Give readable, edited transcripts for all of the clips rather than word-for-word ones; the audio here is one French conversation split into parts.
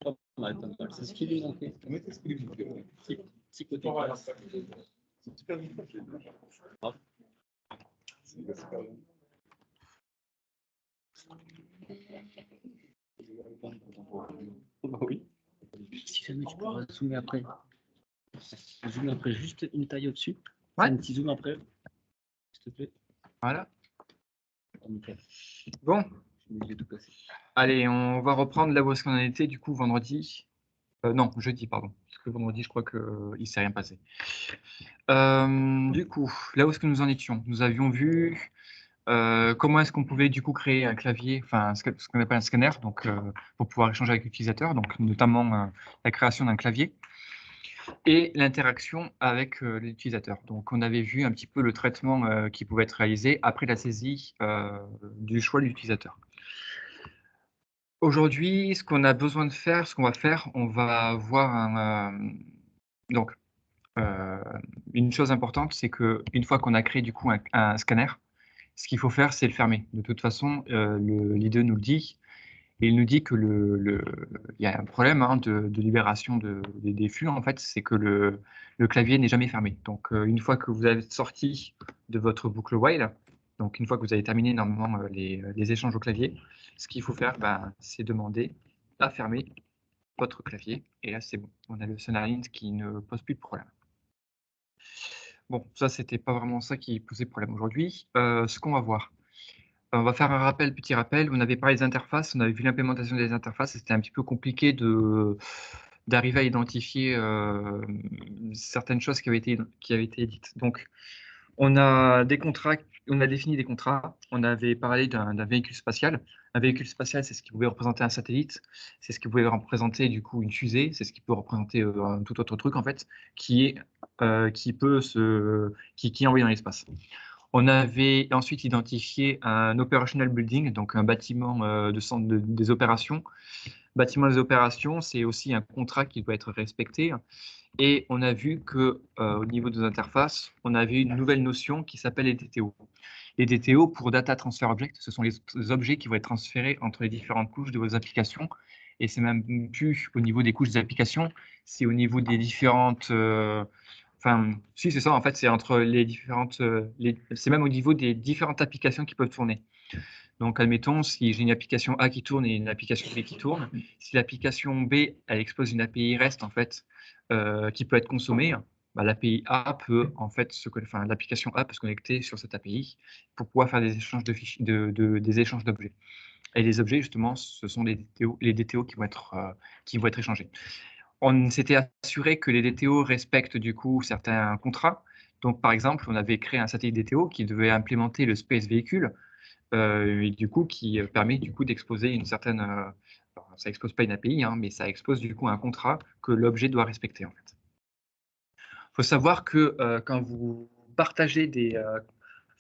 Pas mal, pas mal. C'est ce qui lui manquait. Petit côté classe. Ah. Bah oui. Si jamais tu pourras zoomer après. Zoomer après, juste une taille au-dessus. Ouais. Un petit zoom après. S'il te plaît. Voilà. Oh, nickel. Bon, J'ai tout cassé. allez, on va reprendre là où est-ce qu'on en était, du coup, vendredi. Non, jeudi, pardon. Parce que vendredi, je crois qu'il ne s'est rien passé. Du coup, là où est-ce que nous en étions? Nous avions vu comment est-ce qu'on pouvait du coup créer un clavier, enfin ce qu'on appelle un scanner, donc pour pouvoir échanger avec l'utilisateur, donc notamment la création d'un clavier et l'interaction avec l'utilisateur. Donc on avait vu un petit peu le traitement qui pouvait être réalisé après la saisie du choix de l'utilisateur. Aujourd'hui, ce qu'on a besoin de faire, ce qu'on va faire, on va voir donc une chose importante, c'est qu'une fois qu'on a créé du coup un scanner, ce qu'il faut faire, c'est le fermer. De toute façon, l'IDE nous le dit. Et il nous dit que il y a un problème de libération des flux, en fait, c'est que le clavier n'est jamais fermé. Donc, une fois que vous avez sorti de votre boucle while, donc une fois que vous avez terminé normalement les échanges au clavier, ce qu'il faut faire, c'est demander à fermer votre clavier. Et là, c'est bon. On a le SonarLint qui ne pose plus de problème. Bon, ça, c'était pas vraiment ça qui posait problème aujourd'hui. Ce qu'on va voir. On va faire un petit rappel. On avait parlé des interfaces, on avait vu l'implémentation des interfaces. C'était un petit peu compliqué d'arriver à identifier certaines choses qui avaient été dites. Donc, on a défini des contrats. On avait parlé d'un véhicule spatial. Un véhicule spatial, c'est ce qui pouvait représenter un satellite, c'est ce qui pouvait représenter du coup une fusée, c'est ce qui peut représenter un tout autre truc en fait, qui est envoyé dans l'espace. On avait ensuite identifié un operational building, donc un bâtiment de centre des opérations. Bâtiment des opérations, c'est aussi un contrat qui doit être respecté. Et on a vu que au niveau des interfaces, on avait une nouvelle notion qui s'appelle les DTO. Les DTO, pour Data Transfer Object, ce sont les objets qui vont être transférés entre les différentes couches de vos applications. Et c'est même plus au niveau des couches des applications, c'est au niveau des différentes enfin, si, c'est ça, en fait, c'est entre les différentes. C'est même au niveau des différentes applications qui peuvent tourner. Donc, admettons, si j'ai une application A qui tourne et une application B qui tourne, si l'application B, elle expose une API REST, en fait, qui peut être consommée, l'API A peut, en fait, l'application A peut se connecter sur cette API pour pouvoir faire des échanges des échanges d'objets. Et les objets, justement, ce sont les DTO qui vont être échangés. On s'était assuré que les DTO respectent du coup certains contrats. Donc, par exemple, on avait créé un satellite DTO qui devait implémenter le Space Véhicule et du coup qui permet du coup d'exposer une certaine. Ça expose pas une API, mais ça expose du coup un contrat que l'objet doit respecter en fait. Il faut savoir que quand vous partagez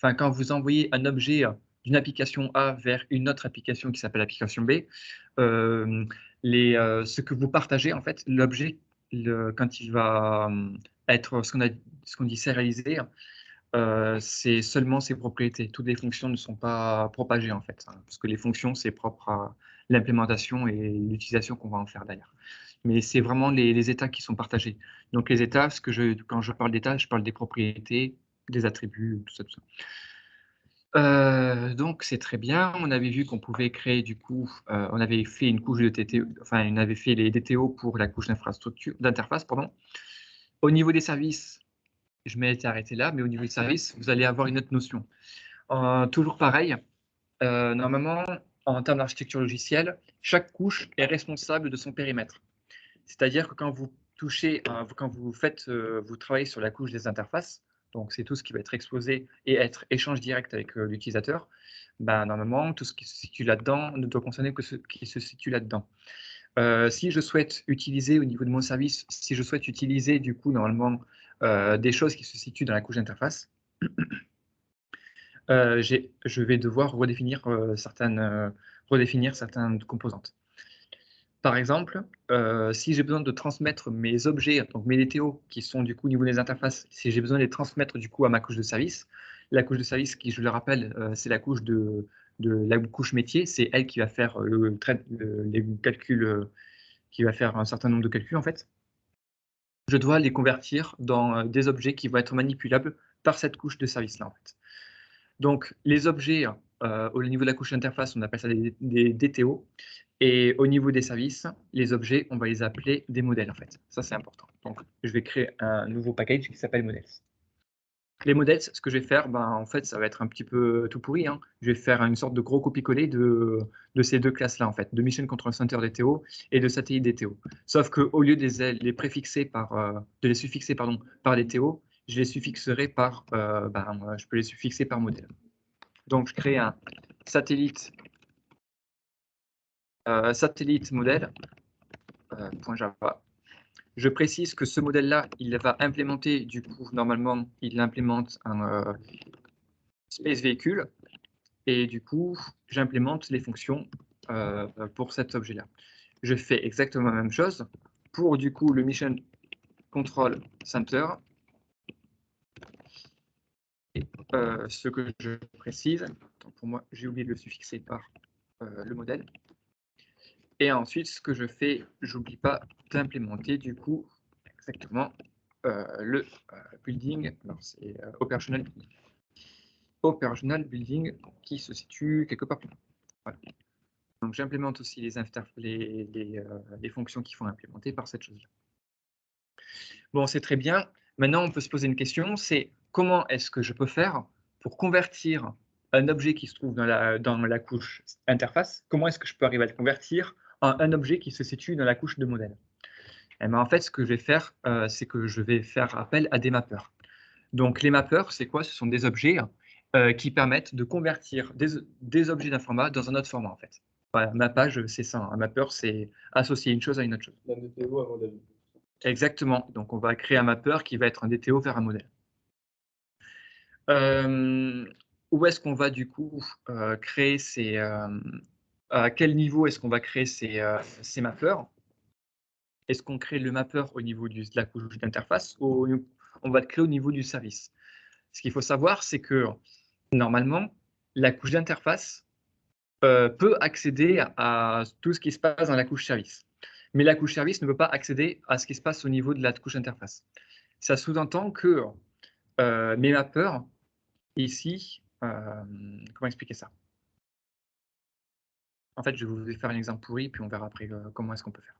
quand vous envoyez un objet d'une application A vers une autre application qui s'appelle l'application B, ce que vous partagez, en fait, l'objet, quand il va être ce qu'on dit sérialisé, c'est seulement ses propriétés. Toutes les fonctions ne sont pas propagées, en fait, parce que les fonctions, c'est propre à l'implémentation et l'utilisation qu'on va en faire d'ailleurs. Mais c'est vraiment les états qui sont partagés. Donc les états, quand je parle d'états, je parle des propriétés, des attributs, tout ça, tout ça. Donc c'est très bien. On avait vu qu'on pouvait créer du coup, on avait fait une couche de TTO, enfin on avait fait les DTO pour la couche d'interface, pardon. Au niveau des services, je m'étais arrêté là, mais au niveau des services, vous allez avoir une autre notion. Toujours pareil, normalement, en termes d'architecture logicielle, chaque couche est responsable de son périmètre. C'est-à-dire que quand vous touchez, quand vous travaillez sur la couche des interfaces, donc c'est tout ce qui va être exposé et être échange direct avec l'utilisateur, normalement, tout ce qui se situe là-dedans ne doit concerner que ce qui se situe là-dedans. Si je souhaite utiliser au niveau de mon service, si je souhaite utiliser du coup normalement des choses qui se situent dans la couche d'interface, je vais devoir redéfinir certaines composantes. Par exemple, si j'ai besoin de transmettre mes objets, donc mes DTO, qui sont du coup au niveau des interfaces, si j'ai besoin de les transmettre du coup à ma couche de service, la couche de service qui, je le rappelle, c'est la couche la couche métier, c'est elle qui va faire les calculs qui va faire un certain nombre de calculs en fait, je dois les convertir dans des objets qui vont être manipulables par cette couche de service-là en fait. Donc les objets, au niveau de la couche interface, on appelle ça des DTO, et au niveau des services, les objets, on va les appeler des modèles en fait. Ça c'est important. Donc je vais créer un nouveau package qui s'appelle models. Les modèles, ce que je vais faire, en fait, ça va être un petit peu tout pourri, hein. Je vais faire une sorte de gros copier-coller de ces deux classes-là, en fait, de Mission Control Center DTO et de Satellite DTO. Sauf qu'au lieu de les préfixer de les suffixer par DTO, je les suffixerai je peux les suffixer par modèle. Donc, je crée un satellite modèle .java. Je précise que ce modèle-là, il va implémenter, du coup, normalement, il implémente un space véhicule, et du coup, j'implémente les fonctions pour cet objet-là. Je fais exactement la même chose pour, du coup, le Mission Control Center. Et, ce que je précise, pour moi, j'ai oublié de le suffixer par le modèle. Et ensuite, ce que je fais, j'oublie pas d'implémenter, du coup, exactement le building, c'est operational building qui se situe quelque part. Voilà. Donc j'implémente aussi les fonctions qui sont implémentées par cette chose-là. Bon, c'est très bien. Maintenant, on peut se poser une question, c'est comment est-ce que je peux faire pour convertir un objet qui se trouve dans la couche interface, comment est-ce que je peux arriver à le convertir en un objet qui se situe dans la couche de modèle? Eh bien, en fait, ce que je vais faire, c'est que je vais faire appel à des mappeurs. Donc, les mappeurs, c'est quoi? Ce sont des objets qui permettent de convertir des objets d'un format dans un autre format, en fait. Voilà, mappage, c'est ça. Un mappeur, c'est associer une chose à une autre chose. Un DTO, un modèle. Exactement. Donc, on va créer un mappeur qui va être un DTO vers un modèle. Où est-ce qu'on va, du coup, créer ces... à quel niveau est-ce qu'on va créer ces mappeurs? Est-ce qu'on crée le mappeur au niveau de la couche d'interface ou on va le créer au niveau du service? Ce qu'il faut savoir, c'est que normalement, la couche d'interface peut accéder à tout ce qui se passe dans la couche service. Mais la couche service ne peut pas accéder à ce qui se passe au niveau de la couche interface. Ça sous-entend que mes mappeurs, ici, comment expliquer ça? En fait, je vais vous faire un exemple pourri, puis on verra après comment est-ce qu'on peut faire.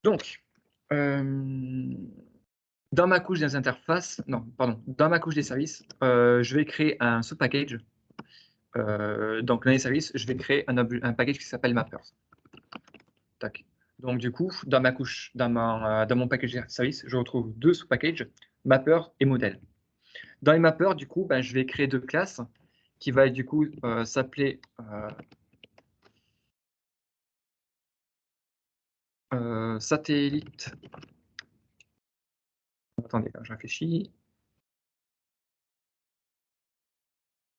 Donc, dans ma couche des interfaces, dans ma couche des services, je vais créer un sous-package. Donc, dans les services, je vais créer un package qui s'appelle mappers. Tac. Donc, du coup, dans ma couche, dans mon package de service, je retrouve deux sous-packages, mapper et modèle. Dans les mappers, du coup, je vais créer deux classes qui va du coup s'appeler satellite. Attendez, je réfléchis.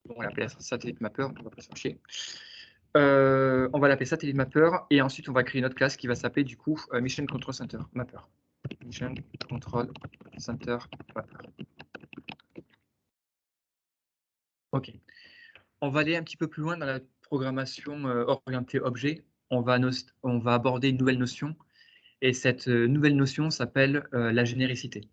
On va l'appeler satellite mapper, on va pas se fâcher. On va l'appeler satellite mapper et ensuite on va créer une autre classe qui va s'appeler du coup Mission Control Center Mapper. Mission Control Center Mapper. Ok. On va aller un petit peu plus loin dans la programmation orientée objet. On va aborder une nouvelle notion et cette nouvelle notion s'appelle la généricité.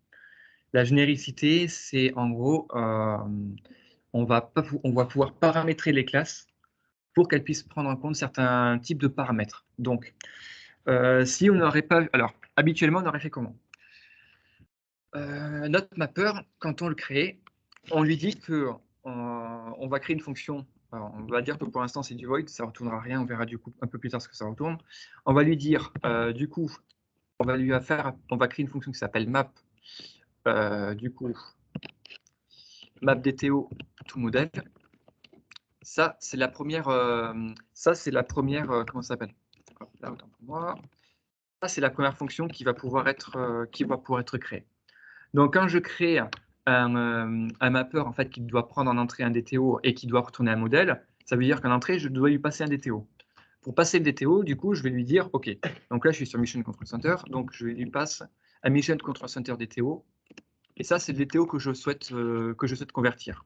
La généricité, c'est en gros, on va pouvoir paramétrer les classes pour qu'elles puissent prendre en compte certains types de paramètres. Donc, si on n'aurait pas... Alors, habituellement, on aurait fait comment? Notre mapper, quand on le crée, on lui dit que on va créer une fonction. Alors, on va dire que pour l'instant, c'est du void, ça ne retournera rien, on verra du coup un peu plus tard ce que ça retourne. On va lui dire, du coup, on va créer une fonction qui s'appelle map, du coup, map DTO to model. Ça, c'est la première, comment ça s'appelle? Là, autant pour moi. Ça, c'est la première fonction qui va pouvoir être créée. Donc, quand je crée un mapper en fait, qui doit prendre en entrée un DTO et qui doit retourner un modèle, ça veut dire qu'en entrée, je dois lui passer un DTO. Pour passer le DTO, du coup, je vais lui dire, OK, donc là, je suis sur Mission Control Center, donc je lui passe un Mission Control Center DTO, et ça, c'est le DTO que je souhaite convertir.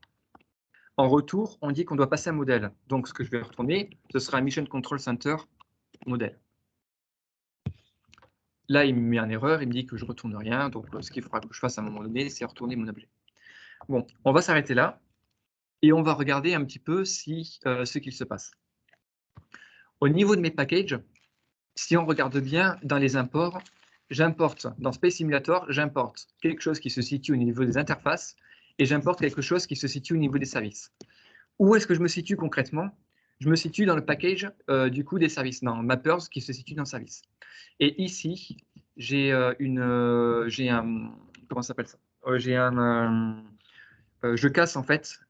En retour, on dit qu'on doit passer un modèle. Donc, ce que je vais retourner, ce sera un Mission Control Center modèle. là, il me met en erreur, il me dit que je ne retourne rien. Donc, ce qu'il faudra que je fasse à un moment donné, c'est retourner mon objet. Bon, on va s'arrêter là et on va regarder un petit peu ce qu'il se passe. Au niveau de mes packages, si on regarde bien dans les imports, j'importe dans Space Simulator, j'importe quelque chose qui se situe au niveau des interfaces et j'importe quelque chose qui se situe au niveau des services. Où est-ce que je me situe concrètement? Je me situe dans le package du coup des services, dans Mappers qui se situe dans service. Et ici, j'ai un, comment ça s'appelle ça? Je casse en fait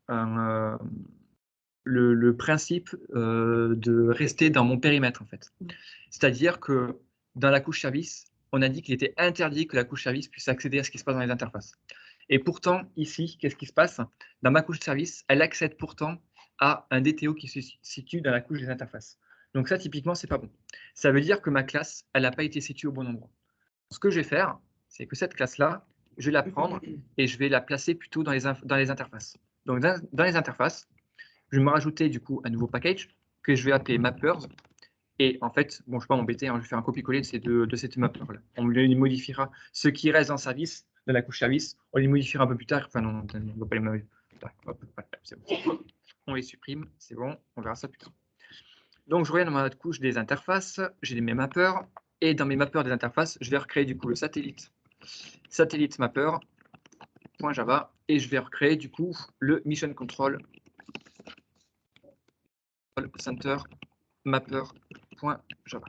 le principe de rester dans mon périmètre en fait. C'est-à-dire que dans la couche service, on a dit qu'il était interdit que la couche service puisse accéder à ce qui se passe dans les interfaces. Et pourtant, ici, qu'est-ce qui se passe? Dans ma couche service, elle accède pourtant à un DTO qui se situe dans la couche des interfaces. Donc ça, typiquement, c'est pas bon. Ça veut dire que ma classe, elle n'a pas été située au bon endroit. Ce que je vais faire, c'est que cette classe-là, je vais la prendre et je vais la placer plutôt dans les interfaces. Donc dans les interfaces, je vais me rajouter du coup un nouveau package que je vais appeler Mappers. Et en fait, bon, je ne vais pas m'embêter, hein, je vais faire un copier-coller de cette mapper-là. On les modifiera. Ce qui reste en service, de la couche service, on les modifiera un peu plus tard. Enfin, non, on ne va pas les modifier. Bon. On les supprime, c'est bon, on verra ça plus tard. Donc, je reviens dans ma couche des interfaces, j'ai mes mappers, et dans mes mappers des interfaces, je vais recréer du coup le satellite mapper.java, et je vais recréer du coup le mission control center mapper.java.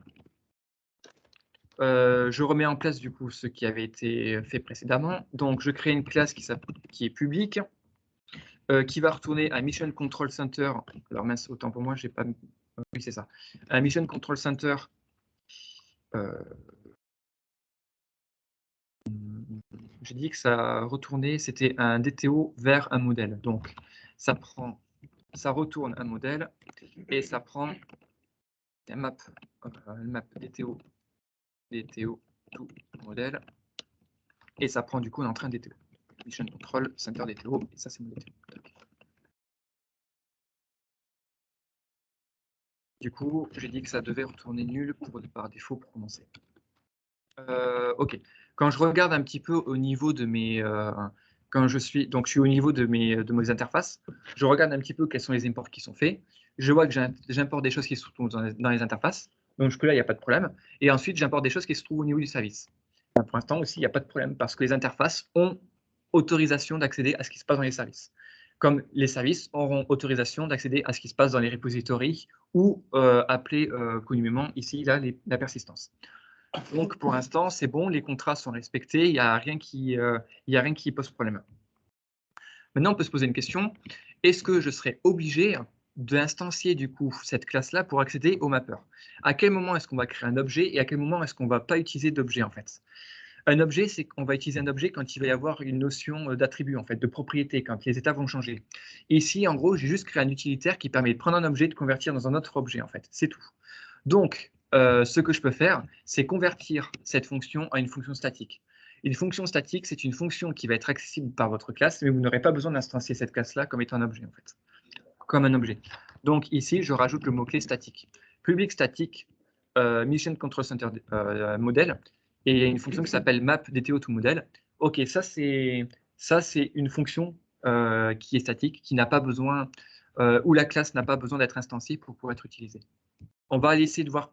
Je remets en place du coup ce qui avait été fait précédemment. Donc, je crée une classe qui est publique, qui va retourner à Mission Control Center. Alors, mince, autant pour moi, j'ai pas. Oui, c'est ça. Un Mission Control Center. J'ai dit que ça retournait, c'était un DTO vers un modèle. Donc, ça retourne un modèle et ça prend un map DTO tout modèle. Et ça prend du coup l'entrée DTO. Mission Control Center DTO, et ça c'est mon DTO. Du coup, j'ai dit que ça devait retourner nul par défaut pour commencer. Ok. Quand je regarde un petit peu au niveau de mes... je suis au niveau de mes interfaces, je regarde un petit peu quels sont les imports qui sont faits. Je vois que j'importe des choses qui se trouvent dans les interfaces. Donc jusque-là, il n'y a pas de problème. Et ensuite, j'importe des choses qui se trouvent au niveau du service. Pour l'instant aussi, il n'y a pas de problème parce que les interfaces ont autorisation d'accéder à ce qui se passe dans les services. Comme les services auront autorisation d'accéder à ce qui se passe dans les repositories ou appelé communément ici la persistance. Donc pour l'instant, c'est bon, les contrats sont respectés, il n'y a rien qui pose problème. Maintenant, on peut se poser une question, est-ce que je serais obligé d'instancier du coup cette classe-là pour accéder au mapper? À quel moment est-ce qu'on va créer un objet et à quel moment est-ce qu'on ne va pas utiliser d'objet en fait? Un objet, c'est qu'on va utiliser un objet quand il va y avoir une notion d'attribut, en fait, de propriété, quand les états vont changer. Ici, en gros, j'ai juste créé un utilitaire qui permet de prendre un objet et de convertir dans un autre objet, en fait. C'est tout. Donc, ce que je peux faire, c'est convertir cette fonction à une fonction statique. Une fonction statique, c'est une fonction qui va être accessible par votre classe, mais vous n'aurez pas besoin d'instancier cette classe-là comme étant un objet, en fait. Comme un objet. Donc, ici, je rajoute le mot-clé statique. Public statique, Mission Control Center model, et il y a une fonction qui s'appelle map DTO to model. Ok, ça c'est une fonction qui est statique, qui n'a pas besoin, où la classe n'a pas besoin d'être instanciée pour pouvoir être utilisée. On va essayer de voir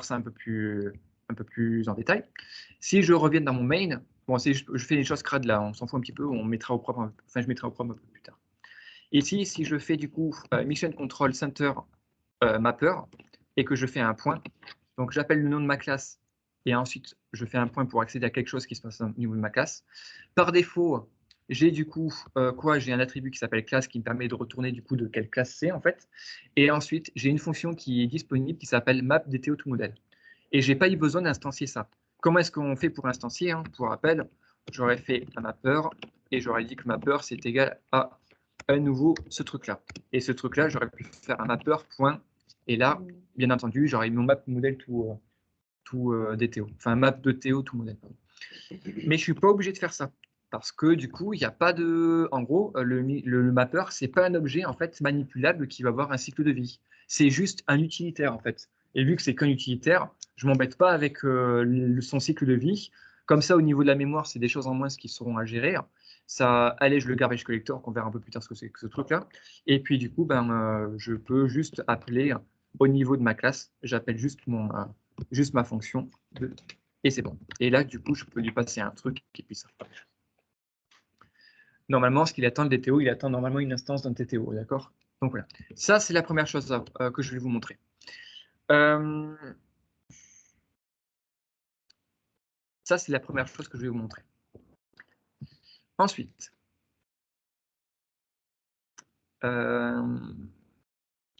ça un peu plus en détail. Si je reviens dans mon main, bon, si je fais les choses crades là, on s'en fout un petit peu, je mettrai au propre un peu plus tard. Ici, si je fais du coup Mission Control Center Mapper et que je fais un point, donc j'appelle le nom de ma classe et ensuite je fais un point pour accéder à quelque chose qui se passe au niveau de ma classe. Par défaut, j'ai du coup j'ai un attribut qui s'appelle classe qui me permet de retourner du coup de quelle classe c'est en fait. Et ensuite, j'ai une fonction qui est disponible qui s'appelle map_DTO_toModel. Et j'ai pas eu besoin d'instancier ça. Comment est-ce qu'on fait pour instancier Pour rappel, j'aurais fait un mapper et j'aurais dit que mapper c'est égal à nouveau ce truc-là. Et ce truc-là, j'aurais pu faire un mapper point. Et là, bien entendu, j'aurais mis mon map modèle tout DTO. Enfin, map de TO tout modèle. Mais je suis pas obligé de faire ça. Parce que du coup, il n'y a pas de. En gros, le mapper, c'est pas un objet en fait manipulable qui va avoir un cycle de vie. C'est juste un utilitaire en fait. Et vu que c'est qu'un utilitaire, je ne m'embête pas avec son cycle de vie. Comme ça, au niveau de la mémoire, c'est des choses en moins qui seront à gérer. Ça allège le garbage collector, qu'on verra un peu plus tard ce que c'est que ce truc-là. Et puis du coup, je peux juste appeler au niveau de ma classe, j'appelle juste ma fonction et c'est bon. Et là, du coup, je peux lui passer un truc et puis ça. Normalement, ce qu'il attend le DTO, il attend normalement une instance d'un TTO, d'accord? Donc voilà. Ça, c'est la première chose que je vais vous montrer. Ça, c'est la première chose que je vais vous montrer. Ensuite, on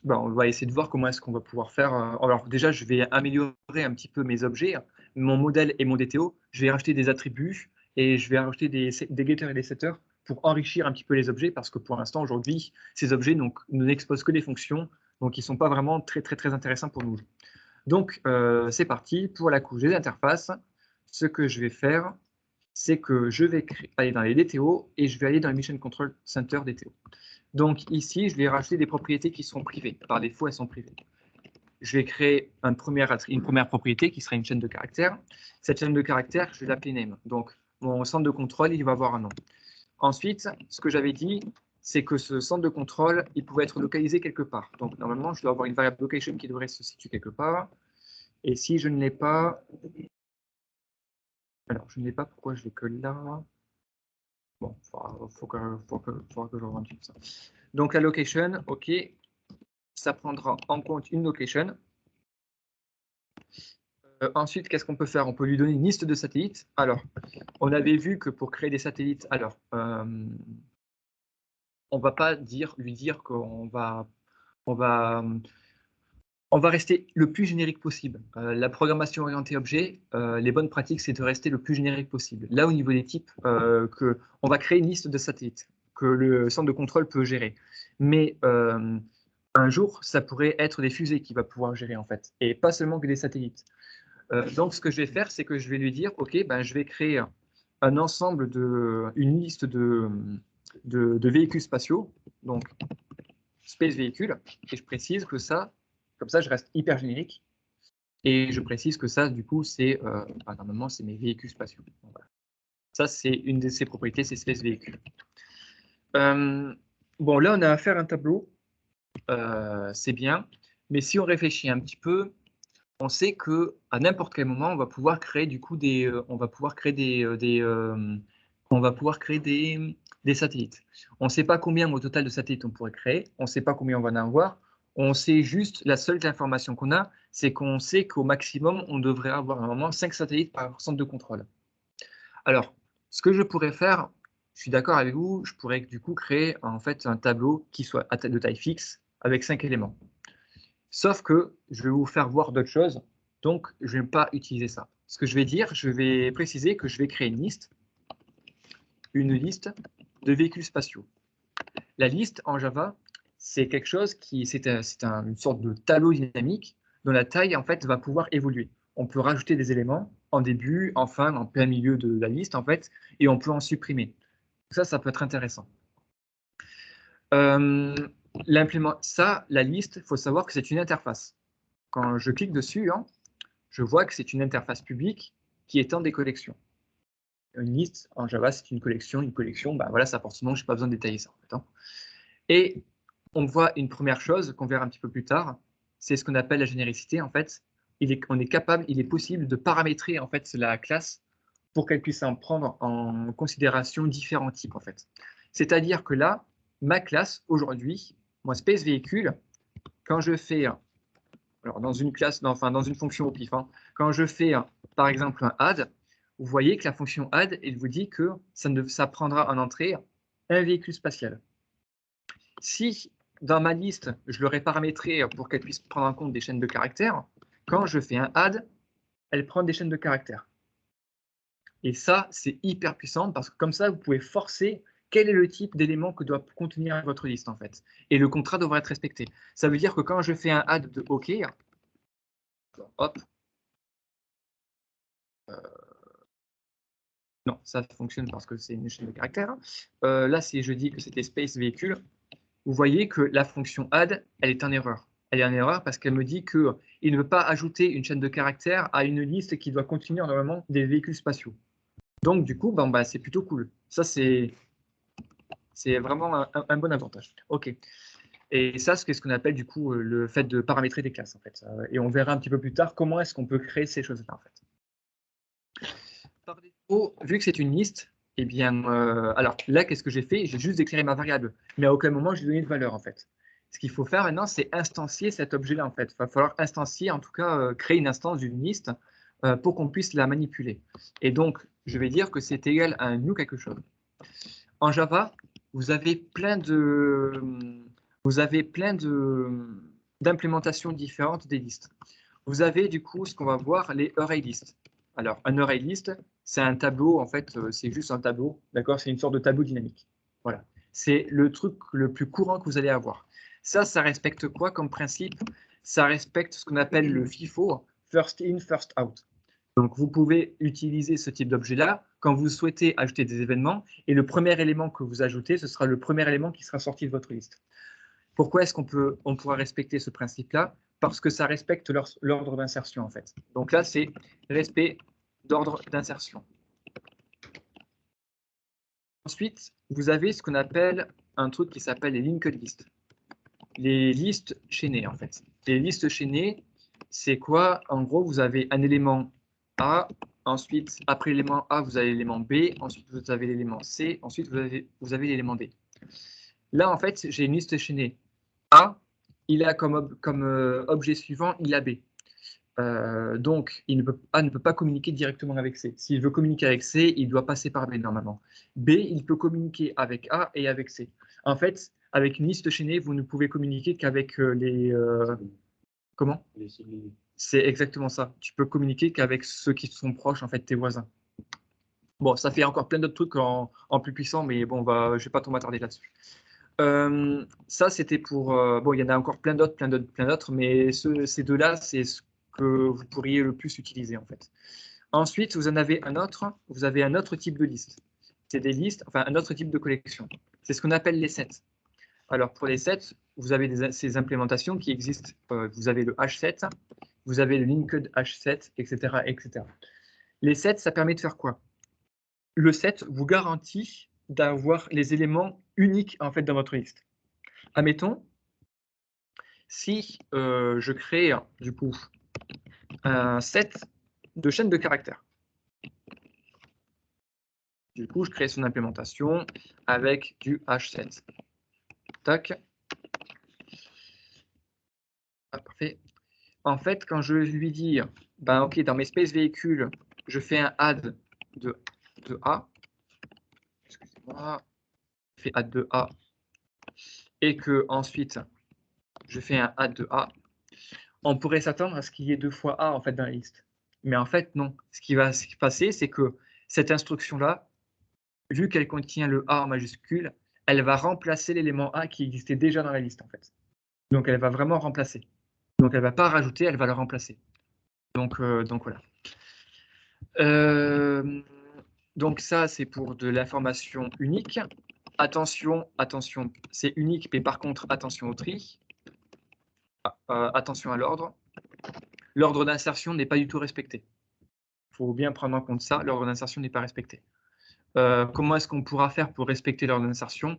va essayer de voir comment est-ce qu'on va pouvoir faire. Alors déjà, je vais améliorer un petit peu mes objets, mon modèle et mon DTO. Je vais rajouter des attributs et je vais rajouter des getters et des setters pour enrichir un petit peu les objets parce que pour l'instant, aujourd'hui, ces objets ne n'exposent que des fonctions, donc ils ne sont pas vraiment très, très, très intéressants pour nous. Donc, c'est parti pour la couche des interfaces. Ce que je vais faire, c'est que je vais aller dans les DTO et je vais aller dans le Mission Control Center DTO. Donc ici, je vais rajouter des propriétés qui sont privées. Par défaut, elles sont privées. Je vais créer une première propriété qui sera une chaîne de caractères. Cette chaîne de caractères, je vais l'appeler name. Donc, mon centre de contrôle, il va avoir un nom. Ensuite, ce que j'avais dit, c'est que ce centre de contrôle, il pouvait être localisé quelque part. Donc, normalement, je dois avoir une variable location qui devrait se situer quelque part. Et si je ne l'ai pas... Alors, je ne l'ai pas, pourquoi je l'ai que là? Bon, il faudra que je revoie un petit peu ça. Donc, la location, OK, ça prendra en compte une location. Ensuite, qu'est-ce qu'on peut faire? On peut lui donner une liste de satellites. Alors, on avait vu que pour créer des satellites, alors, on ne va pas lui dire qu'on va rester le plus générique possible. La programmation orientée objet, les bonnes pratiques, c'est de rester le plus générique possible. Là, au niveau des types, on va créer une liste de satellites que le centre de contrôle peut gérer. Mais un jour, ça pourrait être des fusées qu'il va pouvoir gérer, en fait, et pas seulement que des satellites. Donc, ce que je vais faire, c'est que je vais lui dire, OK, je vais créer une liste de véhicules spatiaux, donc space véhicule, et je précise que ça, comme ça, je reste hyper générique, et je précise que ça, du coup, c'est normalement, c'est mes véhicules spatiaux. Donc, voilà. Ça, c'est une de ses propriétés, c'est space véhicule. Bon, là, on a affaire à un tableau, c'est bien, mais si on réfléchit un petit peu, on sait que à n'importe quel moment, on va pouvoir créer du coup des satellites. On ne sait pas combien au total de satellites on pourrait créer, on ne sait pas combien on va en avoir. On sait juste, la seule information qu'on a, c'est qu'on sait qu'au maximum, on devrait avoir à un moment 5 satellites par centre de contrôle. Alors, ce que je pourrais faire, je suis d'accord avec vous, je pourrais du coup créer en fait un tableau qui soit de taille fixe avec 5 éléments. Sauf que je vais vous faire voir d'autres choses, donc je ne vais pas utiliser ça. Ce que je vais dire, je vais préciser que je vais créer une liste de véhicules spatiaux. La liste en Java, c'est quelque chose c'est une sorte de tableau dynamique dont la taille en fait va pouvoir évoluer. On peut rajouter des éléments en début, en fin, en plein milieu de la liste en fait, et on peut en supprimer. Ça peut être intéressant. La liste, il faut savoir que c'est une interface. Quand je clique dessus, je vois que c'est une interface publique qui étend des collections. Une liste en Java, c'est une collection. Voilà, ça forcément, je n'ai pas besoin de détailler ça. En fait, Et on voit une première chose qu'on verra un petit peu plus tard, c'est ce qu'on appelle la généricité. En fait, il est possible de paramétrer en fait la classe pour qu'elle puisse en prendre en considération différents types. En fait, c'est-à-dire que là, ma classe aujourd'hui, mon space véhicule, quand je fais alors, dans une classe, dans une fonction au pif, quand je fais par exemple un add, vous voyez que la fonction add, elle vous dit que ça prendra en entrée un véhicule spatial. Si dans ma liste, je l'aurais paramétré pour qu'elle puisse prendre en compte des chaînes de caractères, quand je fais un add, elle prend des chaînes de caractères. Et ça, c'est hyper puissant parce que comme ça, vous pouvez forcer quel est le type d'élément que doit contenir votre liste en fait. Et le contrat devra être respecté. Ça veut dire que quand je fais un add de OK, hop, non, ça fonctionne parce que c'est une chaîne de caractères. Là, si je dis que c'était space véhicule, vous voyez que la fonction add, elle est en erreur. elle est en erreur parce qu'elle me dit qu'il ne veut pas ajouter une chaîne de caractères à une liste qui doit contenir normalement des véhicules spatiaux. Donc, du coup, ben, c'est plutôt cool. Ça, c'est vraiment un bon avantage. OK. Et ça, c'est ce qu'on appelle du coup le fait de paramétrer des classes, en fait. Et on verra un petit peu plus tard comment est-ce qu'on peut créer ces choses-là, en fait. Par défaut, vu que c'est une liste, eh bien, alors là, qu'est-ce que j'ai fait? J'ai juste déclaré ma variable, mais à aucun moment, je lui ai donné de valeur, en fait. Ce qu'il faut faire maintenant, c'est instancier cet objet-là, en fait. Il va falloir instancier, en tout cas, créer une instance d'une liste pour qu'on puisse la manipuler. Et donc, je vais dire que c'est égal à un new quelque chose. En Java, vous avez plein d'implémentations différentes des listes. Vous avez du coup ce qu'on va voir, les array lists. Alors, un array list, c'est un tableau, en fait, c'est juste un tableau, d'accord? C'est une sorte de tableau dynamique. Voilà. C'est le truc le plus courant que vous allez avoir. Ça respecte quoi comme principe? Ça respecte ce qu'on appelle le FIFO, first in, first out. Donc, vous pouvez utiliser ce type d'objet-là quand vous souhaitez ajouter des événements, et le premier élément que vous ajoutez, ce sera le premier élément qui sera sorti de votre liste. Pourquoi est-ce qu'on pourra respecter ce principe-là? Parce que ça respecte l'ordre d'insertion, en fait. Donc là, c'est respect d'ordre d'insertion. Ensuite, vous avez ce qu'on appelle un truc qui s'appelle les linked lists. Les listes chaînées, en fait. Les listes chaînées, c'est quoi? En gros, vous avez un élément A, ensuite, après l'élément A, vous avez l'élément B, ensuite vous avez l'élément C, ensuite vous avez l'élément D. Là, en fait, j'ai une liste chaînée. A, il a comme objet suivant, il a B. Donc, A ne peut pas communiquer directement avec C. S'il veut communiquer avec C, il doit passer par B normalement. B, il peut communiquer avec A et avec C. En fait, avec une liste chaînée, vous ne pouvez communiquer qu'avec les... Comment? C'est exactement ça. Tu peux communiquer qu'avec ceux qui sont proches, en fait, tes voisins. Bon, ça fait encore plein d'autres trucs en plus puissant, mais bon, je ne vais pas trop m'attarder là-dessus. Ça, c'était pour... bon, il y en a encore plein d'autres, mais ces deux-là, c'est ce que vous pourriez le plus utiliser, en fait. Ensuite, vous en avez un autre. Vous avez un autre type de liste. C'est des listes, enfin, un autre type de collection. C'est ce qu'on appelle les sets. Alors, pour les sets, vous avez ces implémentations qui existent. Vous avez le H7, vous avez le linked H7, etc., etc. Les sets, ça permet de faire quoi? Le set vous garantit d'avoir les éléments uniques, en fait, dans votre liste. Admettons, si je crée du coup un set de chaînes de caractères. Du coup, je crée son implémentation avec du H7. Tac. Ah, parfait. En fait, quand je lui dis, ben, OK, dans mes space véhicules, je fais un add de A. Excusez-moi. Je fais add de A. Et que ensuite, je fais un add de A. On pourrait s'attendre à ce qu'il y ait 2 fois A en fait dans la liste. Mais en fait, non. Ce qui va se passer, c'est que cette instruction-là, vu qu'elle contient le A en majuscule, elle va remplacer l'élément A qui existait déjà dans la liste, en fait. Donc, elle va vraiment remplacer. Donc, elle ne va pas rajouter, elle va le remplacer. Donc voilà. Donc, ça, c'est pour de l'information unique. Attention, attention, c'est unique, mais par contre, attention au tri. Attention à l'ordre. L'ordre d'insertion n'est pas du tout respecté. Il faut bien prendre en compte ça, l'ordre d'insertion n'est pas respecté. Comment est-ce qu'on pourra faire pour respecter l'ordre d'insertion?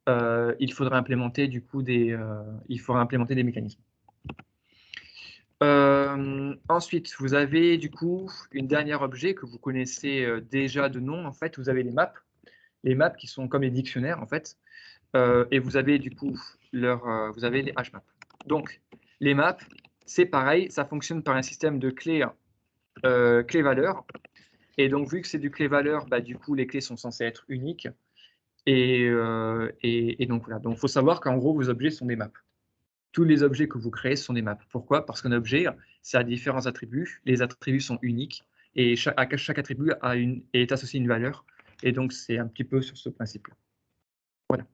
Il faudra implémenter du coup des mécanismes. Ensuite, vous avez du coup une dernière objet que vous connaissez déjà de nom. En fait, vous avez les maps. Les maps qui sont comme les dictionnaires en fait. Et vous avez du coup vous avez les hmaps. Donc, les maps, c'est pareil, ça fonctionne par un système de clés-valeurs. Et donc, vu que c'est du clé-valeur, bah, du coup, les clés sont censées être uniques. Et donc, voilà. Donc, il faut savoir qu'en gros, vos objets sont des maps. Tous les objets que vous créez sont des maps. Pourquoi? Parce qu'un objet, ça a différents attributs. Les attributs sont uniques. Et chaque attribut est associé à une valeur. Et donc, c'est un petit peu sur ce principe-là. Voilà.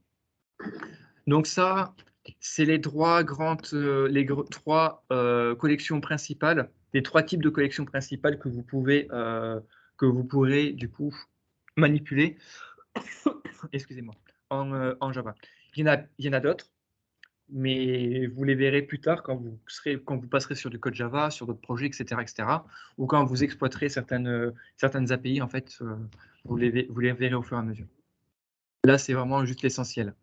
Donc, ça, c'est les trois collections principales, les trois types de collections principales que vous pourrez du coup manipuler excusez-moi, en Java. Il y en a d'autres. mais vous les verrez plus tard quand vous passerez sur du code Java, sur d'autres projets, etc., ou quand vous exploiterez certaines API, en fait, vous les verrez au fur et à mesure. Là, c'est vraiment juste l'essentiel.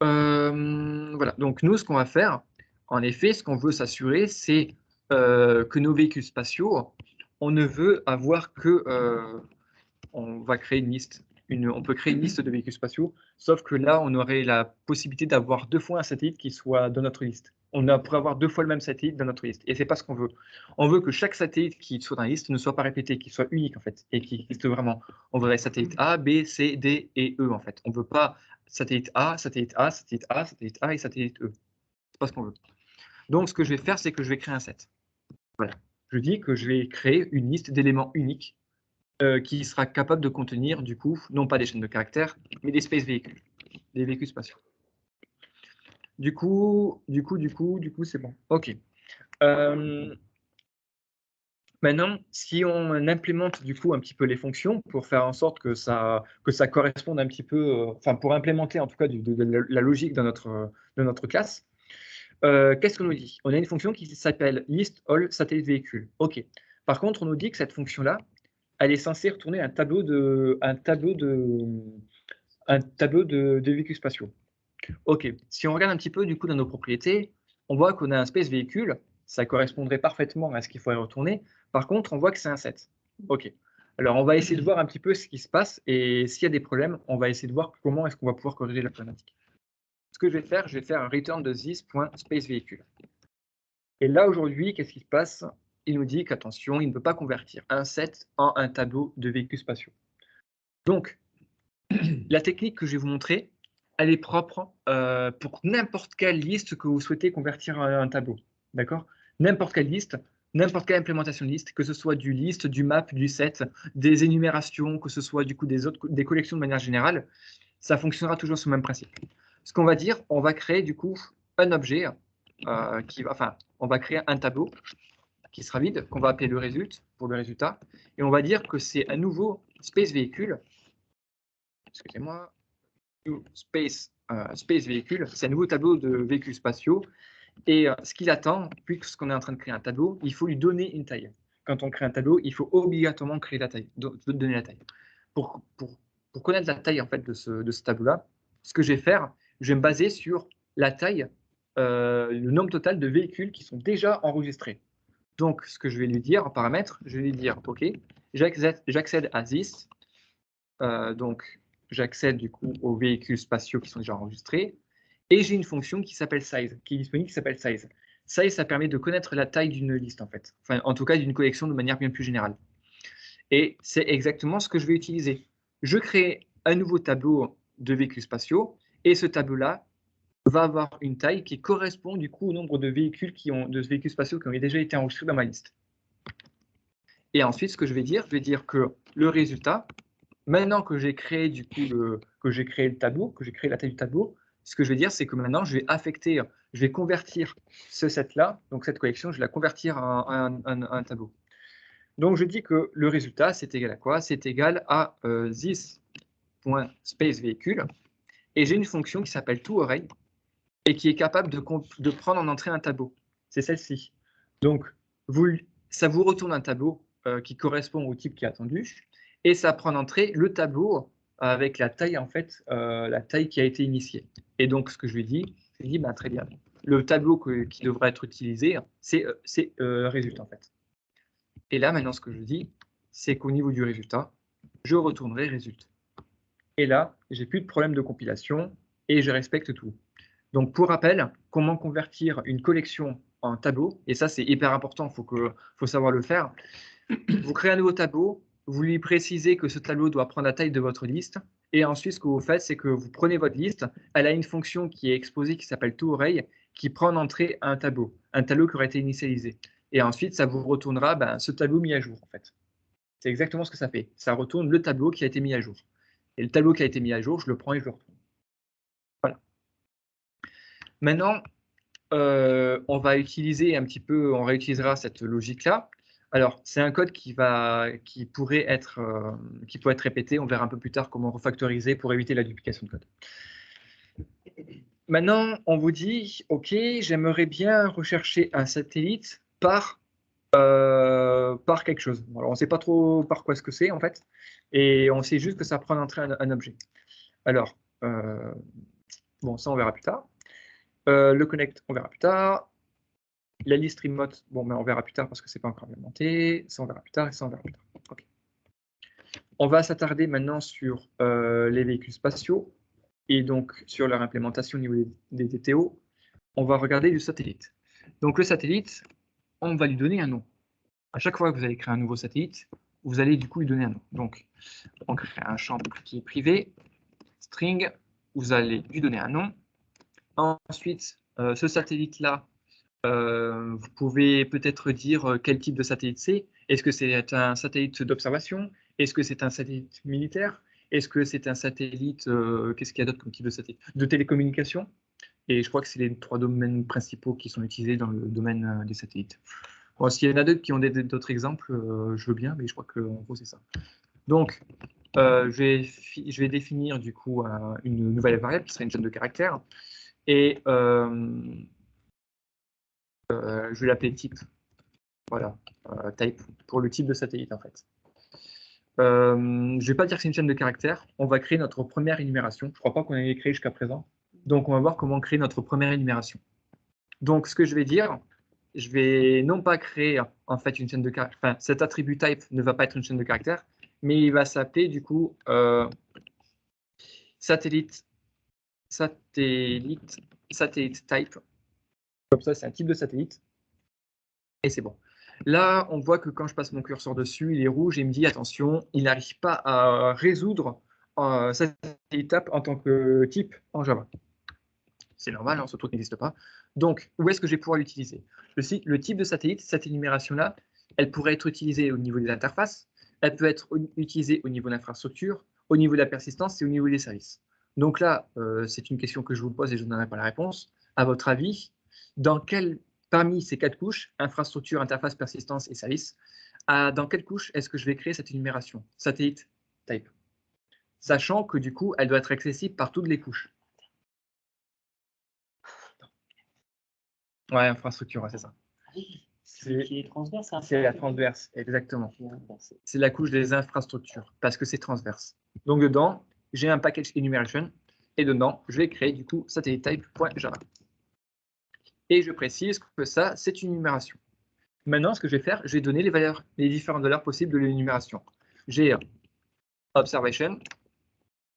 Voilà, donc nous, ce qu'on va faire, en effet, ce qu'on veut s'assurer, c'est que nos véhicules spatiaux, on ne veut avoir que, on va créer une liste, on peut créer une liste de véhicules spatiaux, sauf que là, on aurait la possibilité d'avoir 2 fois un satellite qui soit dans notre liste. On pourrait avoir 2 fois le même satellite dans notre liste, et c'est pas ce qu'on veut. On veut que chaque satellite qui soit dans la liste ne soit pas répété, qu'il soit unique en fait, et qui existe vraiment. On voudrait satellite A, B, C, D et E en fait. On veut pas satellite A, satellite A, satellite A, satellite A et satellite E. C'est pas ce qu'on veut. Donc, ce que je vais faire, c'est que je vais créer un set. Voilà. Je dis que je vais créer une liste d'éléments uniques qui sera capable de contenir, du coup, non pas des chaînes de caractères, mais des space véhicules, des véhicules spatiaux. Du coup, c'est bon. OK. Maintenant, si on implémente du coup un petit peu les fonctions pour faire en sorte que ça corresponde un petit peu, enfin pour implémenter en tout cas de la logique dans notre classe, qu'est-ce qu'on nous dit? On a une fonction qui s'appelle list all satellite véhicules. OK. Par contre, on nous dit que cette fonction-là, elle est censée retourner un tableau de véhicules spatiaux. OK. Si on regarde un petit peu du coup dans nos propriétés, on voit qu'on a un space véhicule, ça correspondrait parfaitement à ce qu'il faudrait retourner. Par contre, on voit que c'est un set. OK. Alors, on va essayer de voir un petit peu ce qui se passe et s'il y a des problèmes, on va essayer de voir comment est-ce qu'on va pouvoir corriger la problématique. Ce que je vais faire un return de this.spaceVéhicule. Et là, aujourd'hui, qu'est-ce qui se passe? Il nous dit qu'attention, il ne peut pas convertir un set en un tableau de véhicules spatiaux. Donc, la technique que je vais vous montrer, elle est propre pour n'importe quelle liste que vous souhaitez convertir en un tableau. D'accord? N'importe quelle liste, n'importe quelle implémentation de liste, que ce soit du list, du map, du set, des énumérations, que ce soit du coup des collections de manière générale, ça fonctionnera toujours sur le même principe. Ce qu'on va dire, on va créer du coup un objet on va créer un tableau qui sera vide, qu'on va appeler le résultat pour le résultat, et on va dire que c'est un nouveau space véhicule. Excusez-moi. Space véhicule, c'est un nouveau tableau de véhicules spatiaux. Et ce qu'il attend, puisqu'on est en train de créer un tableau, il faut lui donner une taille. Quand on crée un tableau, il faut obligatoirement créer la taille, donner la taille. Pour connaître la taille en fait de ce tableau-là, ce que je vais faire, je vais me baser sur la taille, le nombre total de véhicules qui sont déjà enregistrés. Donc, ce que je vais lui dire en paramètre, je vais lui dire, OK, j'accède à this, donc j'accède du coup aux véhicules spatiaux qui sont déjà enregistrés, et j'ai une fonction qui s'appelle size, qui est disponible, qui s'appelle size. Size, ça permet de connaître la taille d'une liste en fait, enfin en tout cas d'une collection de manière bien plus générale. Et c'est exactement ce que je vais utiliser. Je crée un nouveau tableau de véhicules spatiaux, et ce tableau-là va avoir une taille qui correspond du coup au nombre de véhicules spatiaux qui ont déjà été enregistrés dans ma liste. Et ensuite, ce que je vais dire que le résultat, maintenant que j'ai créé du coup le tableau, que j'ai créé la taille du tableau, ce que je vais dire, c'est que maintenant je vais convertir ce set-là, donc cette collection, je vais la convertir en un tableau. Donc je dis que le résultat, c'est égal à quoi? C'est égal à this.spaceVéhicule, et j'ai une fonction qui s'appelle toArray et qui est capable de prendre en entrée un tableau. C'est celle-ci. Donc ça vous retourne un tableau qui correspond au type qui est attendu, et ça prend en entrée le tableau avec la taille en fait, la taille qui a été initiée. Et donc ce que je lui dis, ben, très bien. Le tableau qui devrait être utilisé, c'est résultat en fait. Et là maintenant ce que je dis, c'est qu'au niveau du résultat, je retournerai résultat. Et là, j'ai plus de problème de compilation et je respecte tout. Donc pour rappel, comment convertir une collection en tableau, et ça c'est hyper important, faut savoir le faire. Vous créez un nouveau tableau, vous lui précisez que ce tableau doit prendre la taille de votre liste, et ensuite ce que vous faites, c'est que vous prenez votre liste, elle a une fonction qui est exposée qui s'appelle toArray, qui prend en entrée un tableau qui aurait été initialisé. Et ensuite, ça vous retournera ce tableau mis à jour en fait. C'est exactement ce que ça fait. Ça retourne le tableau qui a été mis à jour. Et le tableau qui a été mis à jour, je le prends et je le retourne. Voilà. Maintenant, on va utiliser un petit peu, on réutilisera cette logique-là. Alors, c'est un code qui pourrait être répété. On verra un peu plus tard comment refactoriser pour éviter la duplication de code. Maintenant, on vous dit, OK, j'aimerais bien rechercher un satellite par quelque chose. Alors, on ne sait pas trop par quoi ce que c'est, en fait, et on sait juste que ça prend en entrée un objet. Alors, bon, ça, on verra plus tard. Le connect, on verra plus tard. La liste remote, bon, mais on verra plus tard parce que c'est pas encore implémenté. Ça, on verra plus tard, et ça, on verra plus tard. OK. On va s'attarder maintenant sur les véhicules spatiaux et donc sur leur implémentation au niveau des DTO. On va regarder du satellite. Donc, le satellite, on va lui donner un nom. À chaque fois que vous allez créer un nouveau satellite, vous allez du coup lui donner un nom. Donc, on crée un champ qui est privé, string, vous allez lui donner un nom. Ensuite, ce satellite-là, vous pouvez peut-être dire quel type de satellite c'est. Est-ce que c'est un satellite d'observation? Est-ce que c'est un satellite militaire? Est-ce que c'est un satellite, qu'est-ce qu'il y a d'autre comme type de satellite? De télécommunication. Et je crois que c'est les 3 domaines principaux qui sont utilisés dans le domaine des satellites. Bon, s'il y en a d'autres qui ont d'autres exemples, je veux bien, mais je crois qu'en gros, c'est ça. Donc, je vais définir du coup une nouvelle variable qui sera une chaîne de caractères. Et je vais l'appeler type. Voilà, type, pour le type de satellite en fait. Je ne vais pas dire que c'est une chaîne de caractères. On va créer notre première énumération. Je ne crois pas qu'on ait créé jusqu'à présent. Donc, on va voir comment créer notre première énumération. Donc, ce que je vais dire, je vais non pas créer en fait une chaîne de caractères. Enfin, cet attribut type ne va pas être une chaîne de caractères, mais il va s'appeler du coup satellite type. Comme ça, c'est un type de satellite. Et c'est bon. Là, on voit que quand je passe mon curseur dessus, il est rouge et il me dit attention, il n'arrive pas à résoudre satellite type en tant que type en Java. C'est normal, ce truc n'existe pas. Donc, où est-ce que je vais pouvoir l'utiliser? Le type de satellite, cette énumération-là, elle pourrait être utilisée au niveau des interfaces, elle peut être utilisée au niveau de l'infrastructure, au niveau de la persistance et au niveau des services. Donc là, c'est une question que je vous pose et je ne donnerai pas la réponse. À votre avis, parmi ces 4 couches, infrastructure, interface, persistance et service, dans quelle couche est-ce que je vais créer cette énumération? Satellite type. Sachant que du coup, elle doit être accessible par toutes les couches. Ouais, infrastructure, ouais, c'est ça. Qui est transverse. C'est la transverse, exactement. C'est la couche des infrastructures, parce que c'est transverse. Donc dedans, j'ai un package enumeration, et dedans, je vais créer du coup satellite type.java. Et je précise que ça, c'est une énumération. Maintenant, ce que je vais faire, je vais donner les différentes valeurs possibles de l'énumération. J'ai observation,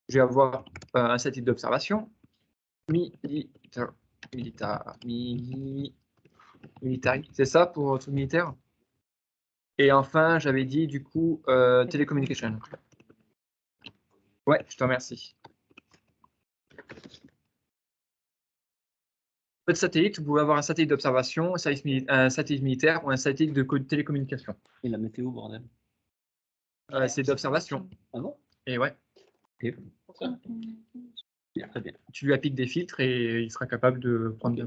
je vais avoir un satellite d'observation, military, c'est ça pour tout militaire? Et enfin, j'avais dit du coup télécommunication. Ouais, je te remercie. Votre satellite, vous pouvez avoir un satellite d'observation, un satellite militaire ou un satellite de télécommunication. Et la météo, bordel. C'est d'observation. Ah bon? Et ouais. Okay. Très bien. Tu lui appliques des filtres et il sera capable de prendre des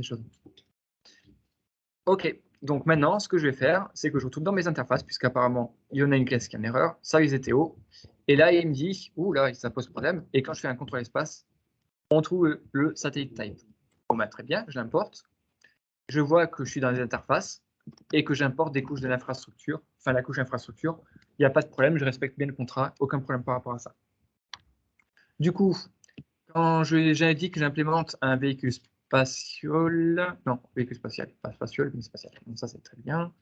choses. Ok, donc maintenant, ce que je vais faire, c'est que je retourne dans mes interfaces, puisqu'apparemment, il y en a une pièce qui en erreur, service DTO. Et là, il me dit, ouh là, ça pose problème. Et quand je fais un contrôle espace, on trouve le satellite type. Bon, bah, très bien, je l'importe. Je vois que je suis dans les interfaces et que j'importe des couches de l'infrastructure, enfin la couche infrastructure. Il n'y a pas de problème, je respecte bien le contrat, aucun problème par rapport à ça. Du coup, quand j'indique que j'implémente un véhicule spatial, non, véhicule spatial, pas spatial, mais spatial. Donc ça, c'est très bien.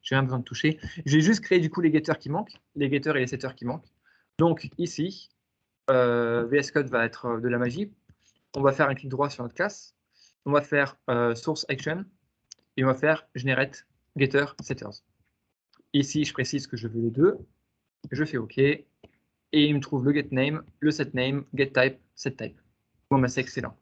J'ai rien besoin de toucher. J'ai juste créé du coup les getters qui manquent, les getters et les setters qui manquent. Donc ici, VS Code va être de la magie. On va faire un clic droit sur notre classe. On va faire source action et on va faire generate getter setters. Ici, je précise que je veux les deux. Je fais OK. Et il me trouve le getName, le setName, getType, setType. Bon, bah, c'est excellent.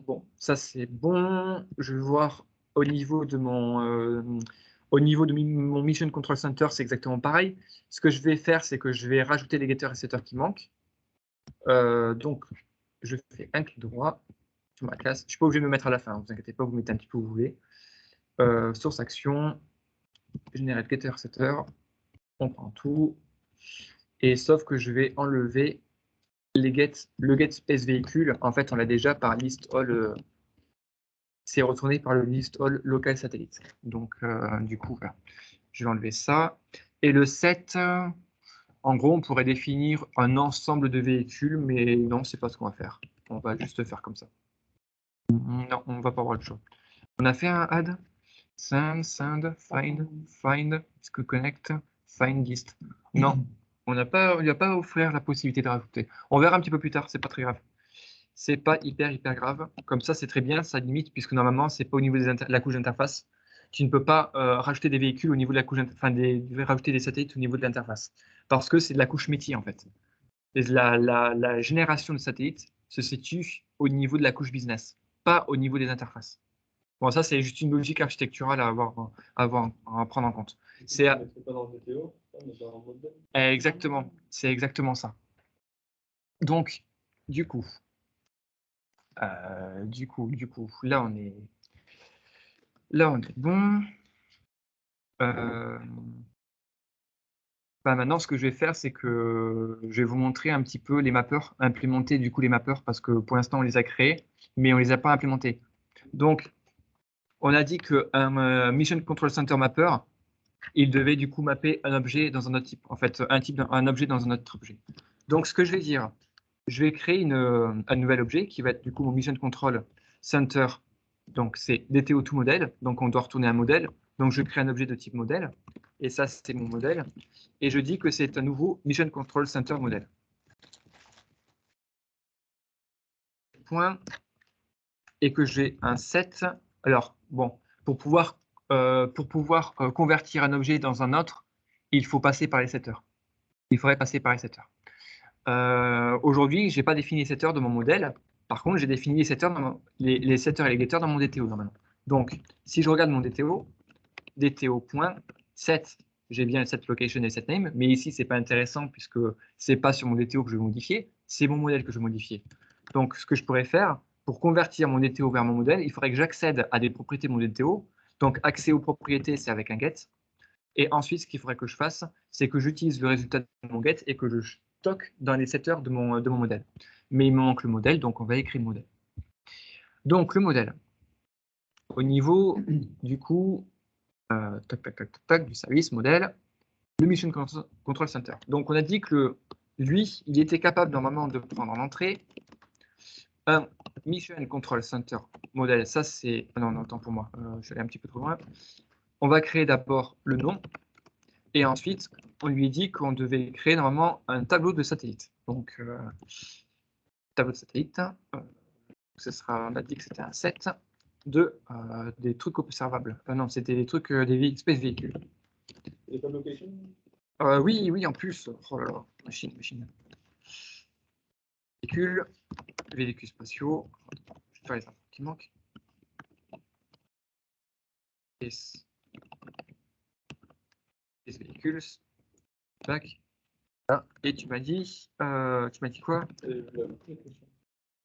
Bon, ça c'est bon. Je vais voir au niveau de mon Mission Control Center, c'est exactement pareil. Ce que je vais faire, c'est que je vais rajouter les getters et setters qui manquent. Donc, je fais un clic droit sur ma classe. Je ne suis pas obligé de me mettre à la fin, ne vous inquiétez pas, vous mettez un petit peu où vous voulez. Source action, generate getter setter, on prend tout. Et sauf que je vais enlever le get space véhicule, en fait, on l'a déjà par list all. C'est retourné par le list all local satellite. Donc, du coup, voilà. Je vais enlever ça. Et le set, en gros, on pourrait définir un ensemble de véhicules, mais non, c'est pas ce qu'on va faire. On va juste faire comme ça. Non, on va pas avoir le choix. On a fait un add. Send, find, connect, find list. Non, on n'a pas, il n'y a pas à offrir la possibilité de rajouter. On verra un petit peu plus tard, c'est pas très grave. C'est pas hyper grave. Comme ça, c'est très bien, ça limite, puisque normalement, c'est pas au niveau de la couche d'interface. Tu ne peux pas rajouter des véhicules au niveau de la couche, rajouter des satellites au niveau de l'interface. Parce que c'est de la couche métier, en fait. Et la génération de satellites se situe au niveau de la couche business, pas au niveau des interfaces. Bon, ça, c'est juste une logique architecturale à prendre en compte. C'est exactement, c'est exactement ça. Donc, du coup, là, on est bon. Maintenant, ce que je vais faire, c'est que je vais vous montrer un petit peu les mappers, implémenter du coup les mappers, parce que pour l'instant, on les a créés, mais on les a pas implémentés. Donc, on a dit qu'un Mission Control Center Mapper, il devait du coup mapper un objet dans un autre type. En fait, un objet dans un autre objet. Donc, ce que je vais dire, je vais créer un nouvel objet qui va être du coup mon Mission Control Center. Donc, c'est DTO2Model. Donc, on doit retourner un modèle. Donc, je crée un objet de type modèle. Et ça, c'est mon modèle. Et je dis que c'est un nouveau Mission Control Center Model. Point. Et que j'ai un set. Alors, bon, pour pouvoir convertir un objet dans un autre, il faut passer par les setters. Il faudrait passer par les setters. Aujourd'hui, je n'ai pas défini les setters de mon modèle. Par contre, j'ai défini les setters, les setters et les getters dans mon DTO normalement. Donc, si je regarde mon DTO, DTO.set, j'ai bien le set location et set name, mais ici, ce n'est pas intéressant puisque ce n'est pas sur mon DTO que je vais modifier, c'est mon modèle que je vais modifier. Donc, ce que je pourrais faire, pour convertir mon DTO vers mon modèle, il faudrait que j'accède à des propriétés de mon DTO. Donc, accès aux propriétés, c'est avec un get. Et ensuite, ce qu'il faudrait que je fasse, c'est que j'utilise le résultat de mon get et que je stocke dans les setters de mon modèle. Mais il me manque le modèle, donc on va écrire le modèle. Donc, le modèle. Au niveau, du coup, du service modèle, le Mission Control Center. Donc, on a dit que lui, il était capable normalement de prendre en entrée un Mission Control Center modèle. Ça, c'est... Non, non, attends pour moi. Je suis allé un petit peu trop loin. On va créer d'abord le nom. Et ensuite, on lui a dit qu'on devait créer normalement un tableau de satellite. Donc, tableau de satellite, on a dit que c'était un set des trucs observables. Non, c'était des trucs, des space véhicules. Oui, en plus. Oh là là, machine. Véhicules spatiaux. Je vais faire les infos qui manquent. Space véhicules. Tac. Ah, et tu m'as dit quoi?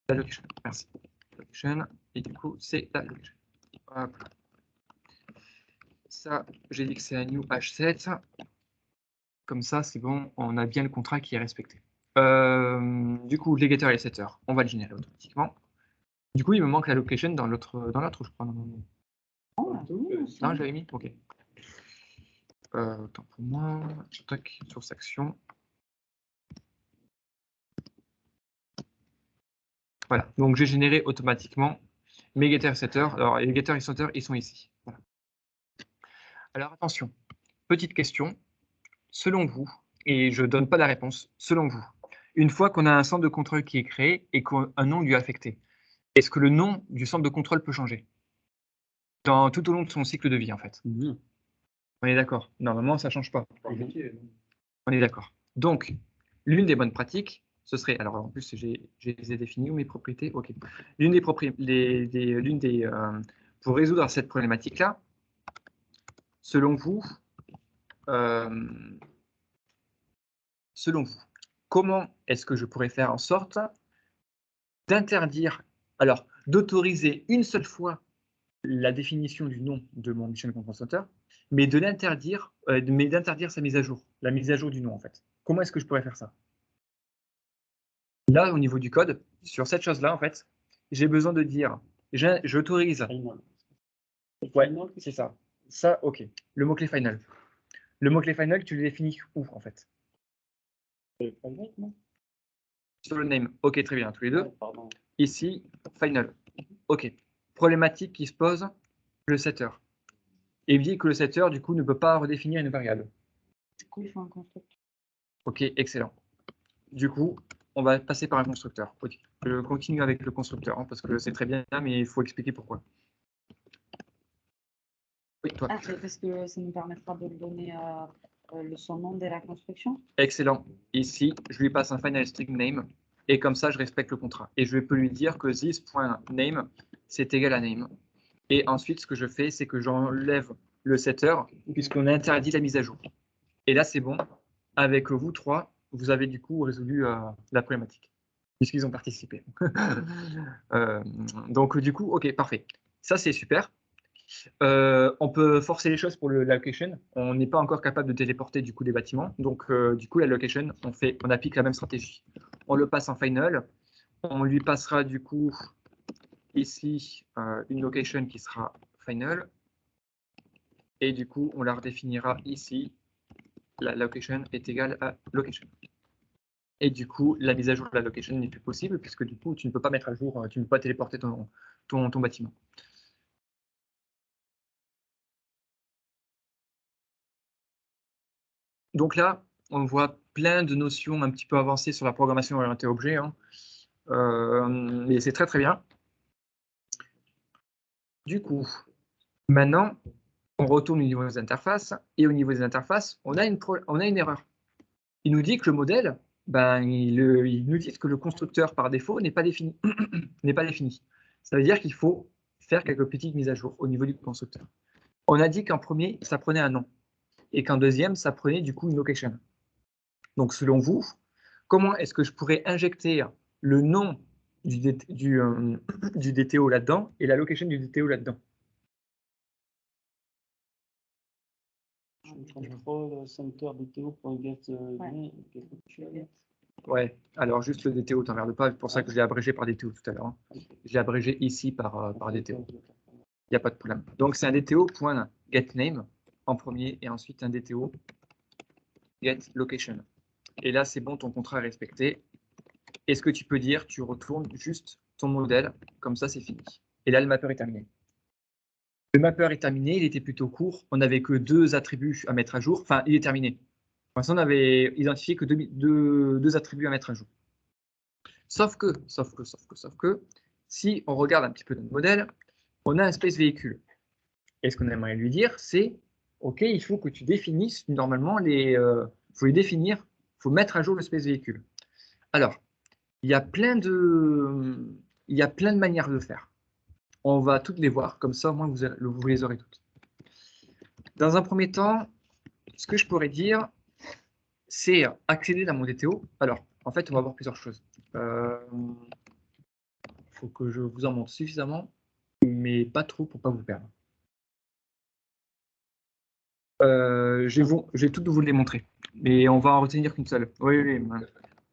La location. Merci. Location. Et du coup, c'est la location. Hop. Ça, j'ai dit que c'est un new H7. Comme ça, c'est bon, on a bien le contrat qui est respecté. Du coup, les getters et les setters, on va le générer automatiquement. Du coup, il me manque la location dans l'autre, je crois. Non, j'avais mis. Ok. Autant pour moi. Tac, source action. Voilà. Donc, j'ai généré automatiquement mes getters et setters. Alors, les getters et setters, ils sont ici. Voilà. Alors, attention. Petite question. Selon vous, et je ne donne pas la réponse, selon vous, une fois qu'on a un centre de contrôle qui est créé et qu'un nom lui est affecté, est-ce que le nom du centre de contrôle peut changer tout au long de son cycle de vie, en fait? On est d'accord. Normalement, ça ne change pas. On est d'accord. Donc, l'une des bonnes pratiques, ce serait, alors en plus, je les ai définies, mes propriétés, ok. Pour résoudre cette problématique-là, selon vous, comment est-ce que je pourrais faire en sorte d'interdire, alors d'autoriser une seule fois la définition du nom de mon Mission Control Center, mais d'interdire sa mise à jour, la mise à jour du nom en fait. Comment est-ce que je pourrais faire ça? là, au niveau du code, sur cette chose-là, en fait, j'ai besoin de dire, j'autorise. Final. Ouais, Final, c'est ça. Ça, OK. Le mot-clé final. Le mot-clé final, tu le définis où, en fait? final, non? Sur le name. OK, très bien, tous les deux. Ouais, pardon. Ici, final. OK. Problématique qui se pose, le setter. Et il dit que le setter, du coup, ne peut pas redéfinir une variable. Du coup, il faut un constructeur. OK, excellent. Du coup, on va passer par un constructeur. OK. Je continue avec le constructeur, hein, parce que c'est très bien, mais il faut expliquer pourquoi. Oui, toi. Ah, parce que ça nous permettra de lui donner son nom de la construction. Excellent. Ici, je lui passe un final string name, et comme ça, je respecte le contrat. Et je peux lui dire que this.name, c'est égal à name. Et ensuite, ce que je fais, c'est que j'enlève le setter, puisqu'on interdit la mise à jour. Et là, c'est bon. Avec vous trois, vous avez du coup résolu la problématique, puisqu'ils ont participé. Donc, du coup, OK, parfait. Ça, c'est super. On peut forcer les choses pour la location. On n'est pas encore capable de téléporter du coup des bâtiments. Donc, du coup, la location, on applique la même stratégie. On le passe en final. On lui passera du coup ici une location qui sera final. Et du coup, on la redéfinira ici. La location est égale à location. Et du coup, la mise à jour de la location n'est plus possible puisque du coup, tu ne peux pas mettre à jour, tu ne peux pas téléporter ton bâtiment. Donc là, on voit plein de notions un petit peu avancées sur la programmation orientée objet. Hein. Et c'est très très bien. Du coup, maintenant, on retourne au niveau des interfaces. Et au niveau des interfaces, on a une erreur. Il nous dit que le modèle, ben, il nous dit que le constructeur par défaut n'est pas défini. n'est pas défini. Ça veut dire qu'il faut faire quelques petites mises à jour au niveau du constructeur. On a dit qu'en premier, ça prenait un nom. Et qu'en deuxième, ça prenait du coup une location. Donc, selon vous, comment est-ce que je pourrais injecter le nom du DTO là-dedans et la location du DTO là-dedans? Control center DTO pour get, Ouais. get. Ouais, alors juste le DTO, t'emmerdes pas, c'est pour ça que je l'ai abrégé par DTO tout à l'heure. Hein. Je l'ai abrégé ici par DTO. Il n'y a pas de problème. Donc, c'est un DTO.getName en premier et ensuite un DTO getLocation. Et là, c'est bon, ton contrat est respecté. Et ce que tu peux dire, tu retournes juste ton modèle, comme ça, c'est fini. Et là, le mapper est terminé. Le mapper est terminé, il était plutôt court. On n'avait que 2 attributs à mettre à jour. Enfin, il est terminé. Pour l'instant, on n'avait identifié que deux attributs à mettre à jour. Sauf que, si on regarde un petit peu notre modèle, on a un space véhicule. Et ce qu'on aimerait lui dire, c'est OK, il faut que tu définisses normalement il faut les définir, il faut mettre à jour le space véhicule. Alors, il y a plein de manières de le faire. On va toutes les voir, comme ça au moins vous les aurez toutes. Dans un premier temps, ce que je pourrais dire, c'est accéder dans mon DTO. Alors, en fait, on va voir plusieurs choses. Il faut que je vous en montre suffisamment, mais pas trop pour ne pas vous perdre. Je vais toutes vous les montrer, mais on va en retenir qu'une seule. Oui.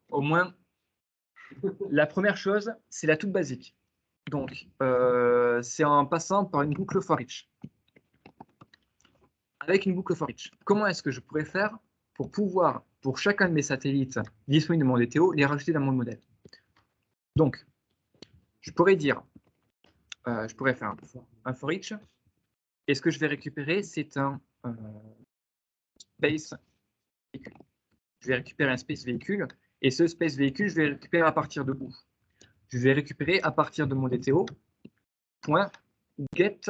Au moins, la première chose, c'est la toute basique. Donc, c'est en passant par une boucle for each. Avec une boucle for each, comment est-ce que je pourrais faire pour pouvoir, pour chacun de mes satellites disponibles de mon DTO, les rajouter dans mon modèle? Donc, je pourrais dire, je pourrais faire un for each, et ce que je vais récupérer, c'est un space véhicule. Je vais récupérer un space véhicule, et ce space véhicule, je vais le récupérer à partir de où? Je vais récupérer à partir de mon DTO, point get.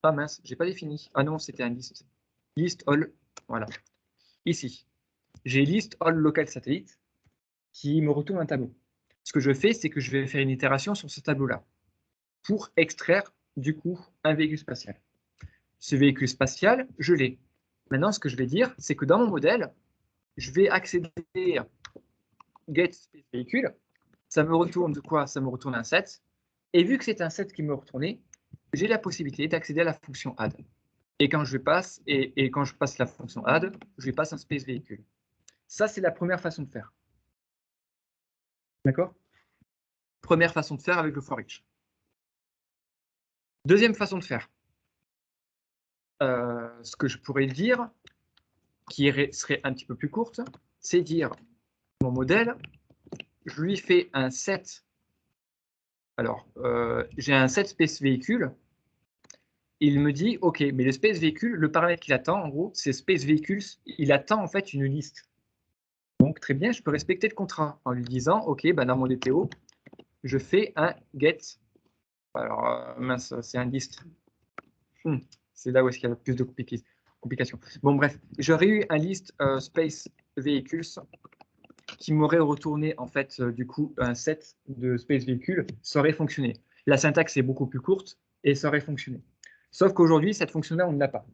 Ah mince, j'ai pas défini. Ah non, c'était un list. List all. Voilà. Ici, j'ai list all local satellite qui me retourne un tableau. Ce que je fais, c'est que je vais faire une itération sur ce tableau-là pour extraire du coup un véhicule spatial. Ce véhicule spatial, je l'ai. Maintenant, ce que je vais dire, c'est que dans mon modèle, je vais accéder à get space véhicule. Ça me retourne de quoi? Ça me retourne un set. Et vu que c'est un set qui me retournait, j'ai la possibilité d'accéder à la fonction add. Et quand je passe la fonction add, je lui passe un space véhicule. Ça, c'est la première façon de faire. D'accord? Première façon de faire avec le for each. Deuxième façon de faire. Ce que je pourrais dire, qui serait un petit peu plus courte, c'est dire mon modèle, je lui fais un set. Alors, j'ai un set space véhicule. Il me dit, OK, mais le space véhicule, le paramètre qu'il attend, en gros, c'est space véhicule, il attend en fait une liste. Donc, très bien, je peux respecter le contrat en lui disant, OK, bah, dans mon DTO, je fais un get. Alors, mince, c'est un list. C'est là où est-ce qu'il y a le plus de complications. Bon, bref, j'aurais eu un list space vehicles qui m'aurait retourné en fait du coup un set de space véhicules, ça aurait fonctionné. La syntaxe est beaucoup plus courte et ça aurait fonctionné. Sauf qu'aujourd'hui, cette fonction-là, on ne l'a pas.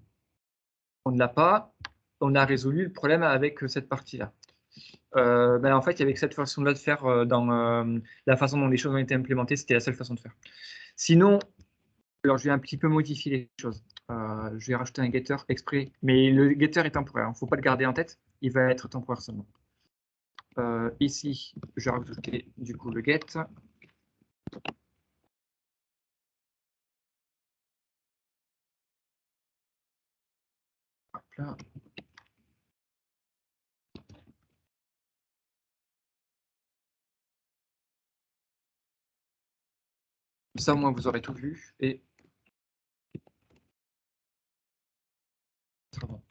On ne l'a pas, on a résolu le problème avec cette partie-là. En fait, il y avait cette façon-là de faire dans la façon dont les choses ont été implémentées, c'était la seule façon de faire. Sinon, alors je vais un petit peu modifier les choses. Je vais rajouter un getter exprès, mais le getter est temporaire, il ne faut pas le garder en tête, il va être temporaire seulement. Ici, je vais rajouter du coup le get. Hop là. Ça, au moins, vous aurez tout vu. Et bon.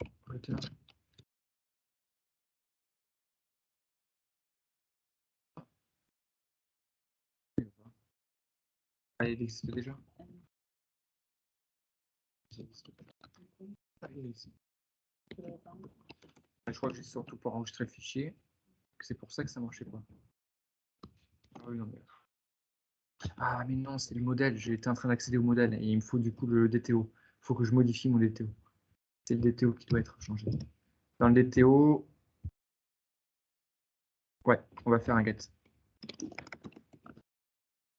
Ah, il existe déjà. Je crois que j'ai surtout pour enregistrer le fichier. C'est pour ça que ça ne marchait pas. Ah, mais non, c'est le modèle. J'étais en train d'accéder au modèle et il me faut du coup le DTO. Il faut que je modifie mon DTO. C'est le DTO qui doit être changé. Dans le DTO, ouais, on va faire un get.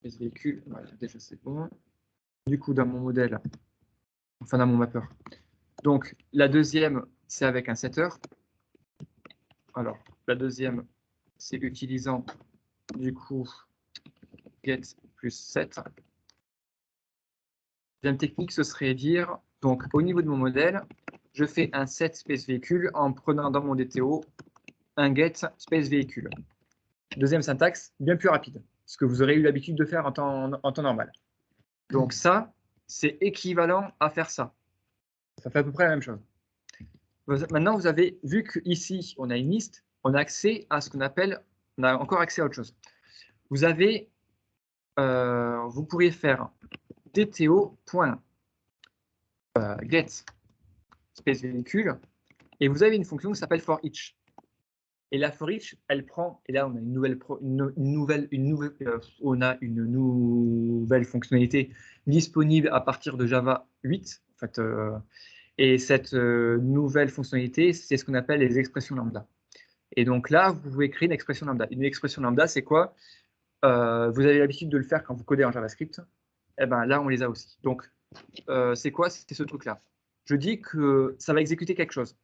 Les véhicules, voilà, déjà c'est bon. Du coup, dans mon modèle, enfin dans mon mapper. Donc, la deuxième, c'est avec un setter. Alors, la deuxième, c'est utilisant du coup get plus set. Deuxième technique, ce serait dire, donc au niveau de mon modèle, je fais un set space véhicule en prenant dans mon DTO un get space véhicule. Deuxième syntaxe, bien plus rapide, ce que vous aurez eu l'habitude de faire en temps normal. Donc ça, c'est équivalent à faire ça. Ça fait à peu près la même chose. Maintenant, vous avez vu qu'ici, on a une liste, on a accès à ce qu'on appelle, on a encore accès à autre chose. Vous avez, vous pourriez faire dto.get space véhicule et vous avez une fonction qui s'appelle for each. Et la for each, elle prend, et là on a une nouvelle fonctionnalité disponible à partir de Java 8. En fait, et cette nouvelle fonctionnalité, c'est ce qu'on appelle les expressions lambda. Et donc là, vous pouvez créer une expression lambda. Une expression lambda, c'est quoi? Vous avez l'habitude de le faire quand vous codez en JavaScript. Eh ben, là, on les a aussi. Donc, c'est quoi? C'est ce truc-là. Je dis que ça va exécuter quelque chose.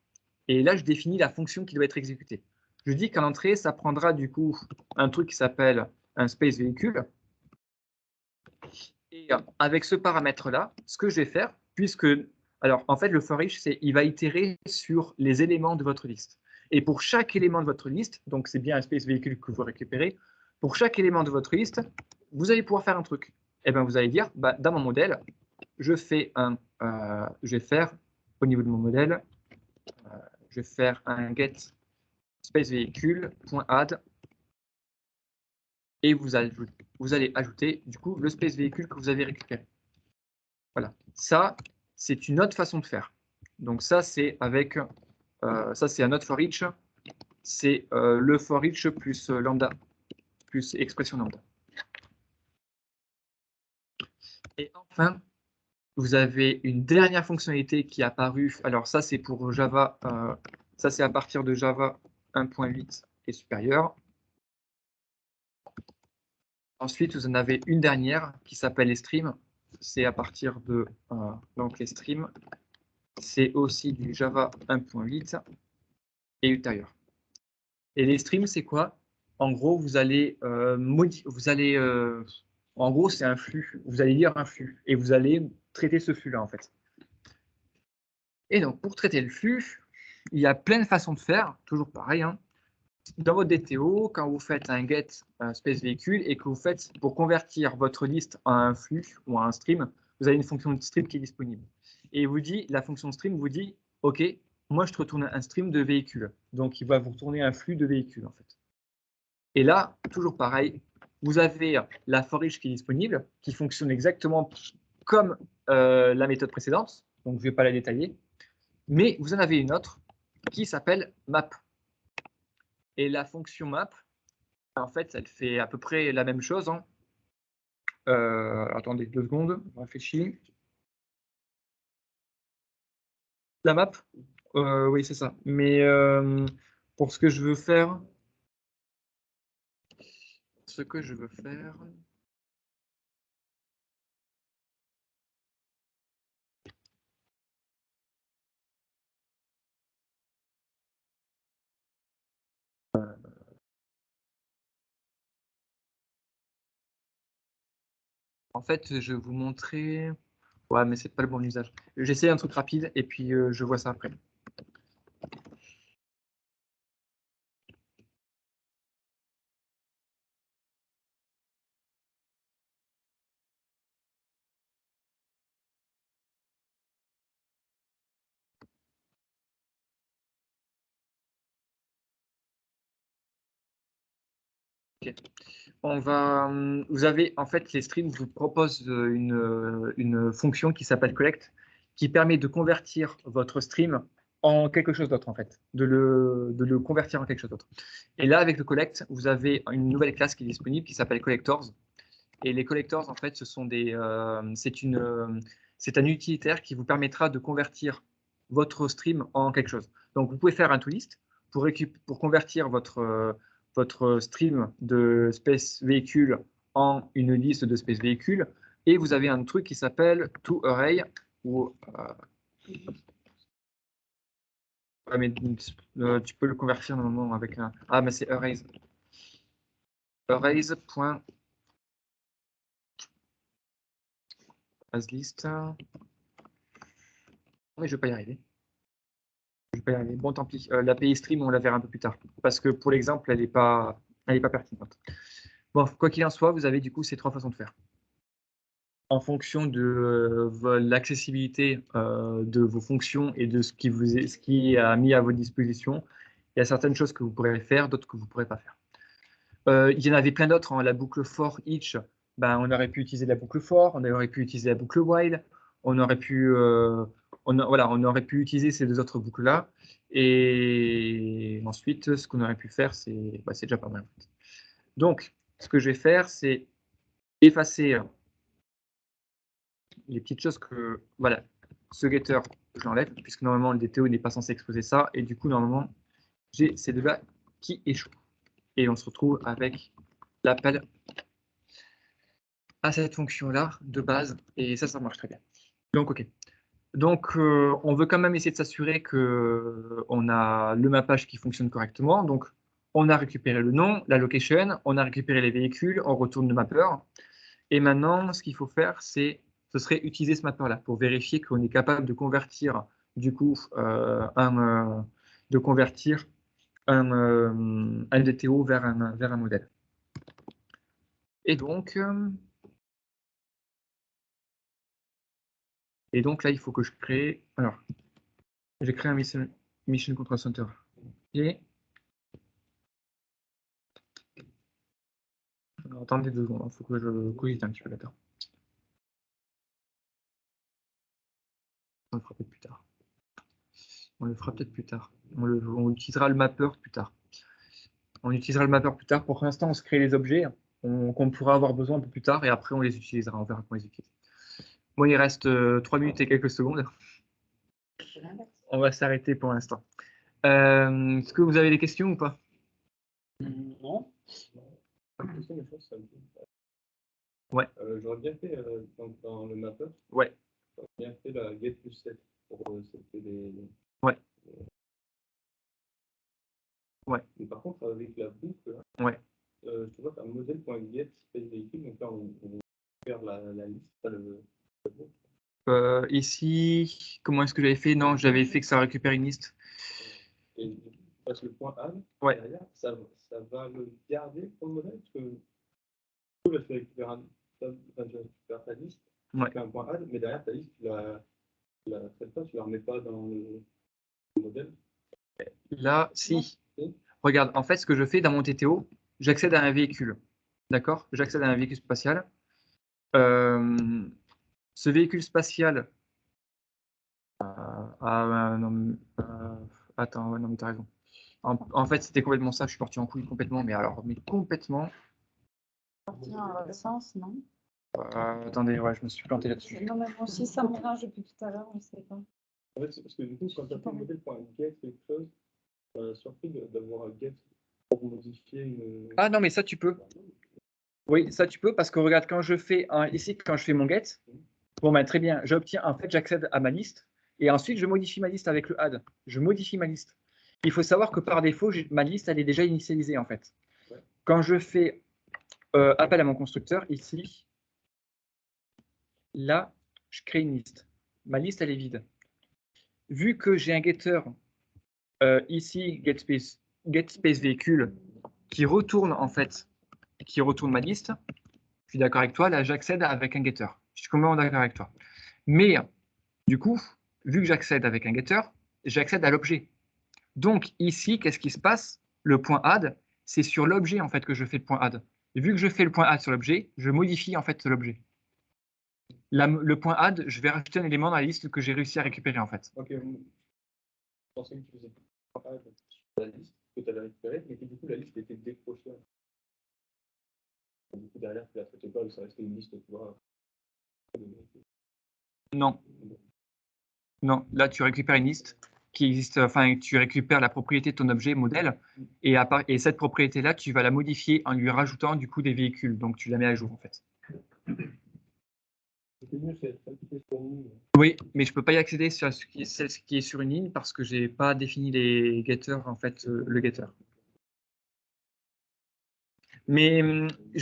Et là, je définis la fonction qui doit être exécutée. Je dis qu'à l'entrée, ça prendra du coup un truc qui s'appelle un space véhicule. Et avec ce paramètre-là, ce que je vais faire, puisque, alors en fait, le for each, il va itérer sur les éléments de votre liste. Et pour chaque élément de votre liste, donc c'est bien un space véhicule que vous récupérez, pour chaque élément de votre liste, vous allez pouvoir faire un truc. Et bien, vous allez dire, bah, dans mon modèle, je vais faire, au niveau de mon modèle, je vais faire un get space véhicule.add et vous allez ajouter du coup le space véhicule que vous avez récupéré. Voilà, ça c'est une autre façon de faire. Donc ça c'est avec ça c'est un autre for each, c'est le for each plus lambda plus expression lambda. Et enfin, vous avez une dernière fonctionnalité qui est apparue. Alors ça c'est pour Java, ça c'est à partir de Java 1.8 et supérieur. Ensuite, vous en avez une dernière qui s'appelle les streams. C'est à partir de donc les streams. C'est aussi du Java 1.8 et ultérieur. Et les streams, c'est quoi? en gros, vous allez, en gros, c'est un flux. Vous allez lire un flux et vous allez traiter ce flux-là, en fait. Et donc, pour traiter le flux, il y a plein de façons de faire, toujours pareil, hein. Dans votre DTO, quand vous faites un get space véhicule et que vous faites pour convertir votre liste en un flux ou en un stream, vous avez une fonction de stream qui est disponible. Et vous dit, la fonction stream vous dit, OK, moi je te retourne un stream de véhicule. Donc il va vous retourner un flux de véhicules en fait. Et là, toujours pareil, vous avez la for each qui est disponible, qui fonctionne exactement comme la méthode précédente. Donc je ne vais pas la détailler. Mais vous en avez une autre qui s'appelle map. Et la fonction map, en fait, elle fait à peu près la même chose, hein. Attendez 2 secondes, on réfléchit. La map, oui, c'est ça. Mais pour ce que je veux faire, en fait, je vais vous montrer. Ouais, mais c'est pas le bon usage. J'essaie un truc rapide et puis je vois ça après. Ok. Vous avez en fait les streams vous proposent une fonction qui s'appelle collect, qui permet de convertir votre stream en quelque chose d'autre en fait, de le convertir en quelque chose d'autre. Et là avec le collect, vous avez une nouvelle classe qui est disponible qui s'appelle collectors. Et les collectors en fait, c'est un utilitaire qui vous permettra de convertir votre stream en quelque chose. Donc vous pouvez faire un toList pour convertir votre stream de space véhicule en une liste de space véhicule. Et vous avez un truc qui s'appelle toArray où mais, tu peux le convertir normalement avec un. Ah, mais c'est arrays. Arrays.asList. Mais je ne vais pas y arriver. Bon, tant pis. L'API stream, on la verra un peu plus tard. Parce que pour l'exemple, elle n'est pas pertinente. Bon, quoi qu'il en soit, vous avez du coup ces 3 façons de faire. En fonction de l'accessibilité de vos fonctions et de ce qui est mis à votre disposition, il y a certaines choses que vous pourrez faire, d'autres que vous ne pourrez pas faire. Il y en avait plein d'autres, hein. La boucle for each, ben, on aurait pu utiliser la boucle for, on aurait pu utiliser la boucle while, on aurait pu utiliser ces 2 autres boucles-là. Et ensuite, ce qu'on aurait pu faire, c'est déjà pas mal. En fait. Donc, ce que je vais faire, c'est effacer les petites choses que, voilà, ce getter, je l'enlève, puisque normalement, le DTO n'est pas censé exposer ça. Et du coup, normalement, j'ai ces 2-là qui échouent. Et on se retrouve avec l'appel à cette fonction-là de base, et ça marche très bien. Donc, OK. Donc, on veut quand même essayer de s'assurer qu'on a le mappage qui fonctionne correctement. Donc, on a récupéré le nom, la location, on a récupéré les véhicules, on retourne le mapper. Et maintenant, ce qu'il faut faire, ce serait utiliser ce mapper-là pour vérifier qu'on est capable de convertir, du coup, un DTO vers un modèle. Et donc là, il faut que je crée. Alors, j'ai créé un Mission Control Center. Et alors, attendez 2 secondes, il faut que je cogite un petit peu là-dedans. On le fera peut-être plus tard. On utilisera le mapper plus tard. Pour l'instant, on se crée les objets qu'on pourra avoir besoin un peu plus tard et après, on les utilisera. On verra comment les utiliser. Bon, il reste 3 minutes et quelques secondes. On va s'arrêter pour l'instant. Est-ce que vous avez des questions ou pas? Non. Ouais. J'aurais bien fait dans le mapper. Ouais. J'aurais bien fait la get plus 7 pour setter les. Ouais. Ouais. Mais par contre, avec la boucle, là, ouais. je vois un modèle.get space véhicule, donc là on perd la liste, pas le. Ici, comment est-ce que j'avais fait? Non, j'avais fait que ça récupère une liste. Et tu passes le point add, Ouais. derrière, ça va le garder pour le modèle, parce que du coup, là, tu récupères ta liste, Ouais. tu fais un point add, mais derrière ta liste, tu la traites pas, tu la remets pas dans le modèle. Là, si. Oui. Regarde, en fait, ce que je fais dans mon TTO, j'accède à un véhicule. D'accord? J'accède à un véhicule spatial. Ce véhicule spatial. Non, attends, ouais, non, mais t'as raison. En fait, c'était complètement ça. Je suis parti en couille complètement, mais alors, mais complètement. Partir dans l'autre sens, non? Attendez, ouais, je me suis planté là-dessus. Non, mais moi aussi, ça me mélange depuis tout à l'heure, je sais pas. En fait, c'est parce que du coup, quand tu as fait modèle.get quelque chose, surpris d'avoir un get pour modifier une. Ah non, mais ça, tu peux. Oui, ça, tu peux, parce que regarde, quand je fais ici, quand je fais mon get, bon, ben, très bien, j'obtiens, en fait, j'accède à ma liste, et ensuite, je modifie ma liste avec le add. Je modifie ma liste. Il faut savoir que par défaut, ma liste, elle est déjà initialisée, en fait. Ouais. Quand je fais appel à mon constructeur, ici, là, je crée une liste. Ma liste, elle est vide. Vu que j'ai un getter ici, getSpace véhicule, qui retourne, en fait, qui retourne ma liste, je suis d'accord avec toi, là, j'accède avec un getter. Je suis complètement d'accord avec toi. Mais, du coup, vu que j'accède avec un getter, j'accède à l'objet. Donc, ici, qu'est-ce qui se passe? Le point add, c'est sur l'objet, en fait, que je fais le point add. Et vu que je fais le point add sur l'objet, je modifie, en fait, l'objet. Le point add, je vais rajouter un élément dans la liste que j'ai réussi à récupérer, en fait. Ok, je pensais que tu faisais point add sur la liste que tu avais récupérée, mais que du coup, la liste était décrochée. Du coup, derrière, tu la traitais pas, ça restait une liste, tu vois. Non. Non, là, tu récupères une liste qui existe, enfin, tu récupères la propriété de ton objet modèle, et cette propriété-là, tu vas la modifier en lui rajoutant, du coup, des véhicules. Donc, tu la mets à jour, en fait. C'était mieux, c'est celle qui était sur une ligne. Oui, mais je peux pas y accéder sur celle qui est sur une ligne parce que j'ai pas défini les getters, en fait, le getter. Mais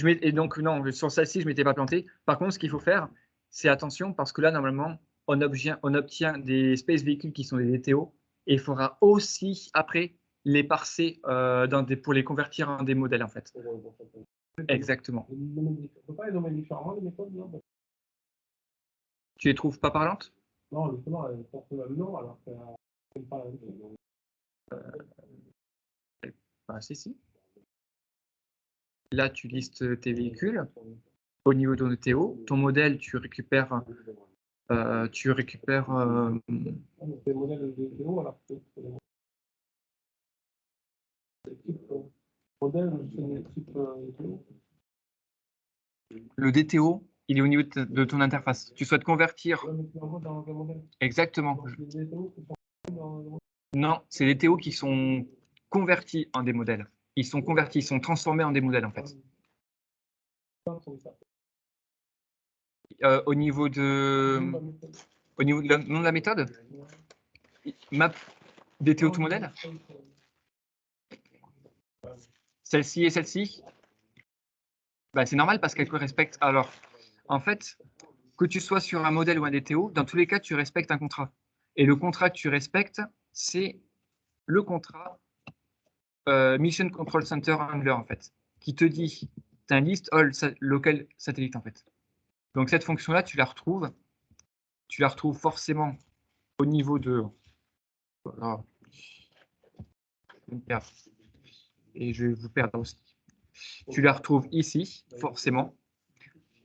et donc non, sur celle-ci, je m'étais pas planté. Par contre, ce qu'il faut faire, c'est attention parce que là, normalement, on obtient des space véhicules qui sont des DTO et il faudra aussi après les parser pour les convertir en des modèles, en fait. Exactement. On ne peut pas les nommer différemment, les méthodes, non? Tu les trouves pas parlantes? Non, justement, elles portent le même nom, alors qu'elles ne sont pas la même chose. Bah, si. Là, tu listes tes véhicules. Au niveau de ton DTO, ton modèle, tu récupères. C'est le modèle de vidéo, alors que c'est le type modèle, c'est le type vidéo. Le DTO, il est au niveau de ton interface. Tu souhaites convertir. Ouais, mais tu l'envoies dans le modèle. Exactement. Donc, les vidéos qui sont dans le modèle. Non, c'est des DTO qui sont convertis en des modèles. Ils sont convertis, ils sont transformés en des modèles, en fait. Au niveau de nom de la méthode, map DTO tout modèle. Celle-ci et celle-ci. Bah, c'est normal parce qu'elles respectent. Alors, en fait, que tu sois sur un modèle ou un DTO, dans tous les cas, tu respectes un contrat. Et le contrat que tu respectes, c'est le contrat Mission Control Center Handler, en fait, qui te dit, tu as un list all local satellite, en fait. Donc, cette fonction-là, tu la retrouves forcément au niveau de. Voilà. Et je vais vous perdre aussi. Tu la retrouves ici, forcément.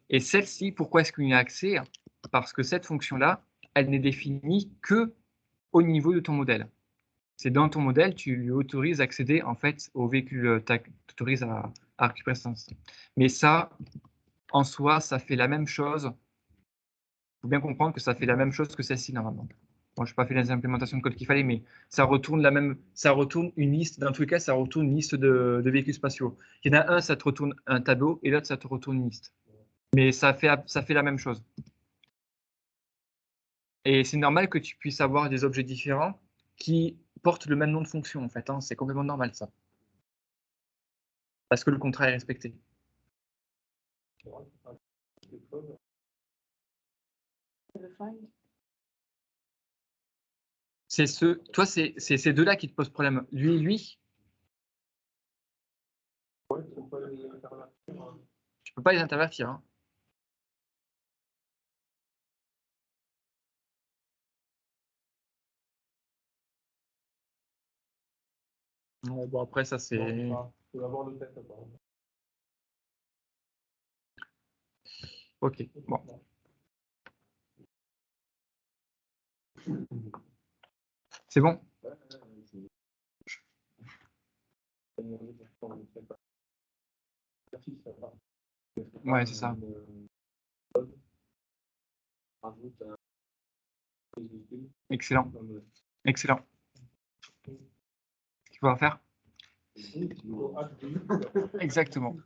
Et celle-ci, pourquoi est-ce qu'il y a accès? Parce que cette fonction-là, elle n'est définie que au niveau de ton modèle. C'est dans ton modèle, tu lui autorises à accéder en fait au véhicule, tu autorises à récupérer ça. Mais ça, en soi, ça fait la même chose. Il faut bien comprendre que ça fait la même chose que celle-ci normalement. Bon, je n'ai pas fait les implémentations de code qu'il fallait, mais ça retourne une liste. Dans tous les cas, ça retourne une liste de véhicules spatiaux. Il y en a un, ça te retourne un tableau, et l'autre, ça te retourne une liste. Mais ça fait la même chose. Et c'est normal que tu puisses avoir des objets différents qui portent le même nom de fonction, en fait. Hein. C'est complètement normal, ça. Parce que le contrat est respecté. C'est toi, c'est ces deux-là qui te posent problème. Lui, Ouais, tu peux pas les intervertir, hein. tu peux pas les intervertir. Hein. Non, bon, après, ça, c'est... Non, tu peux avoir le test apparemment. Ok, bon. C'est bon? Ouais, c'est ça. Excellent. Excellent. Tu vas faire? Exactement.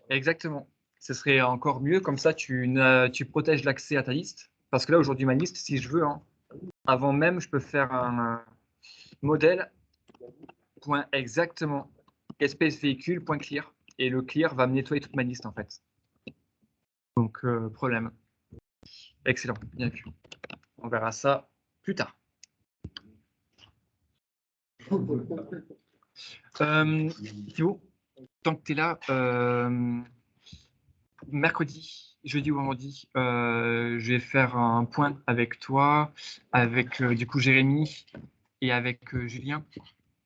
Exactement. Ce serait encore mieux, comme ça tu protèges l'accès à ta liste. Parce que là, aujourd'hui, ma liste, si je veux, hein, avant même, je peux faire un modèle, point exactement, espèce véhicule, point clear. Et le clear va me nettoyer toute ma liste, en fait. Donc, problème. Excellent, bien vu. On verra ça plus tard. Thibaut, tant que tu es là, mercredi, jeudi ou vendredi, je vais faire un point avec toi, avec du coup Jérémy et avec Julien,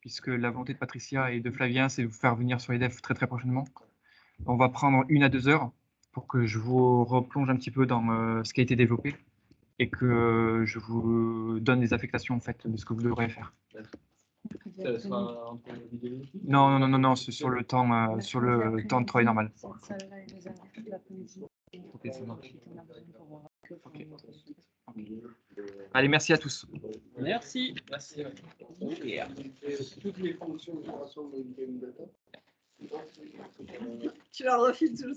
puisque la volonté de Patricia et de Flavien, c'est de vous faire venir sur les devs très très prochainement. On va prendre 1 à 2 heures pour que je vous replonge un petit peu dans ce qui a été développé et que je vous donne des affectations en fait de ce que vous devrez faire. Ça sera un peu vidéo. Non, c'est sur le temps, de travail normal. Ok, ça marche. Ok. Allez, merci à tous. Merci. Merci. Toutes les fonctions de création de game data. Tu leur refiles tout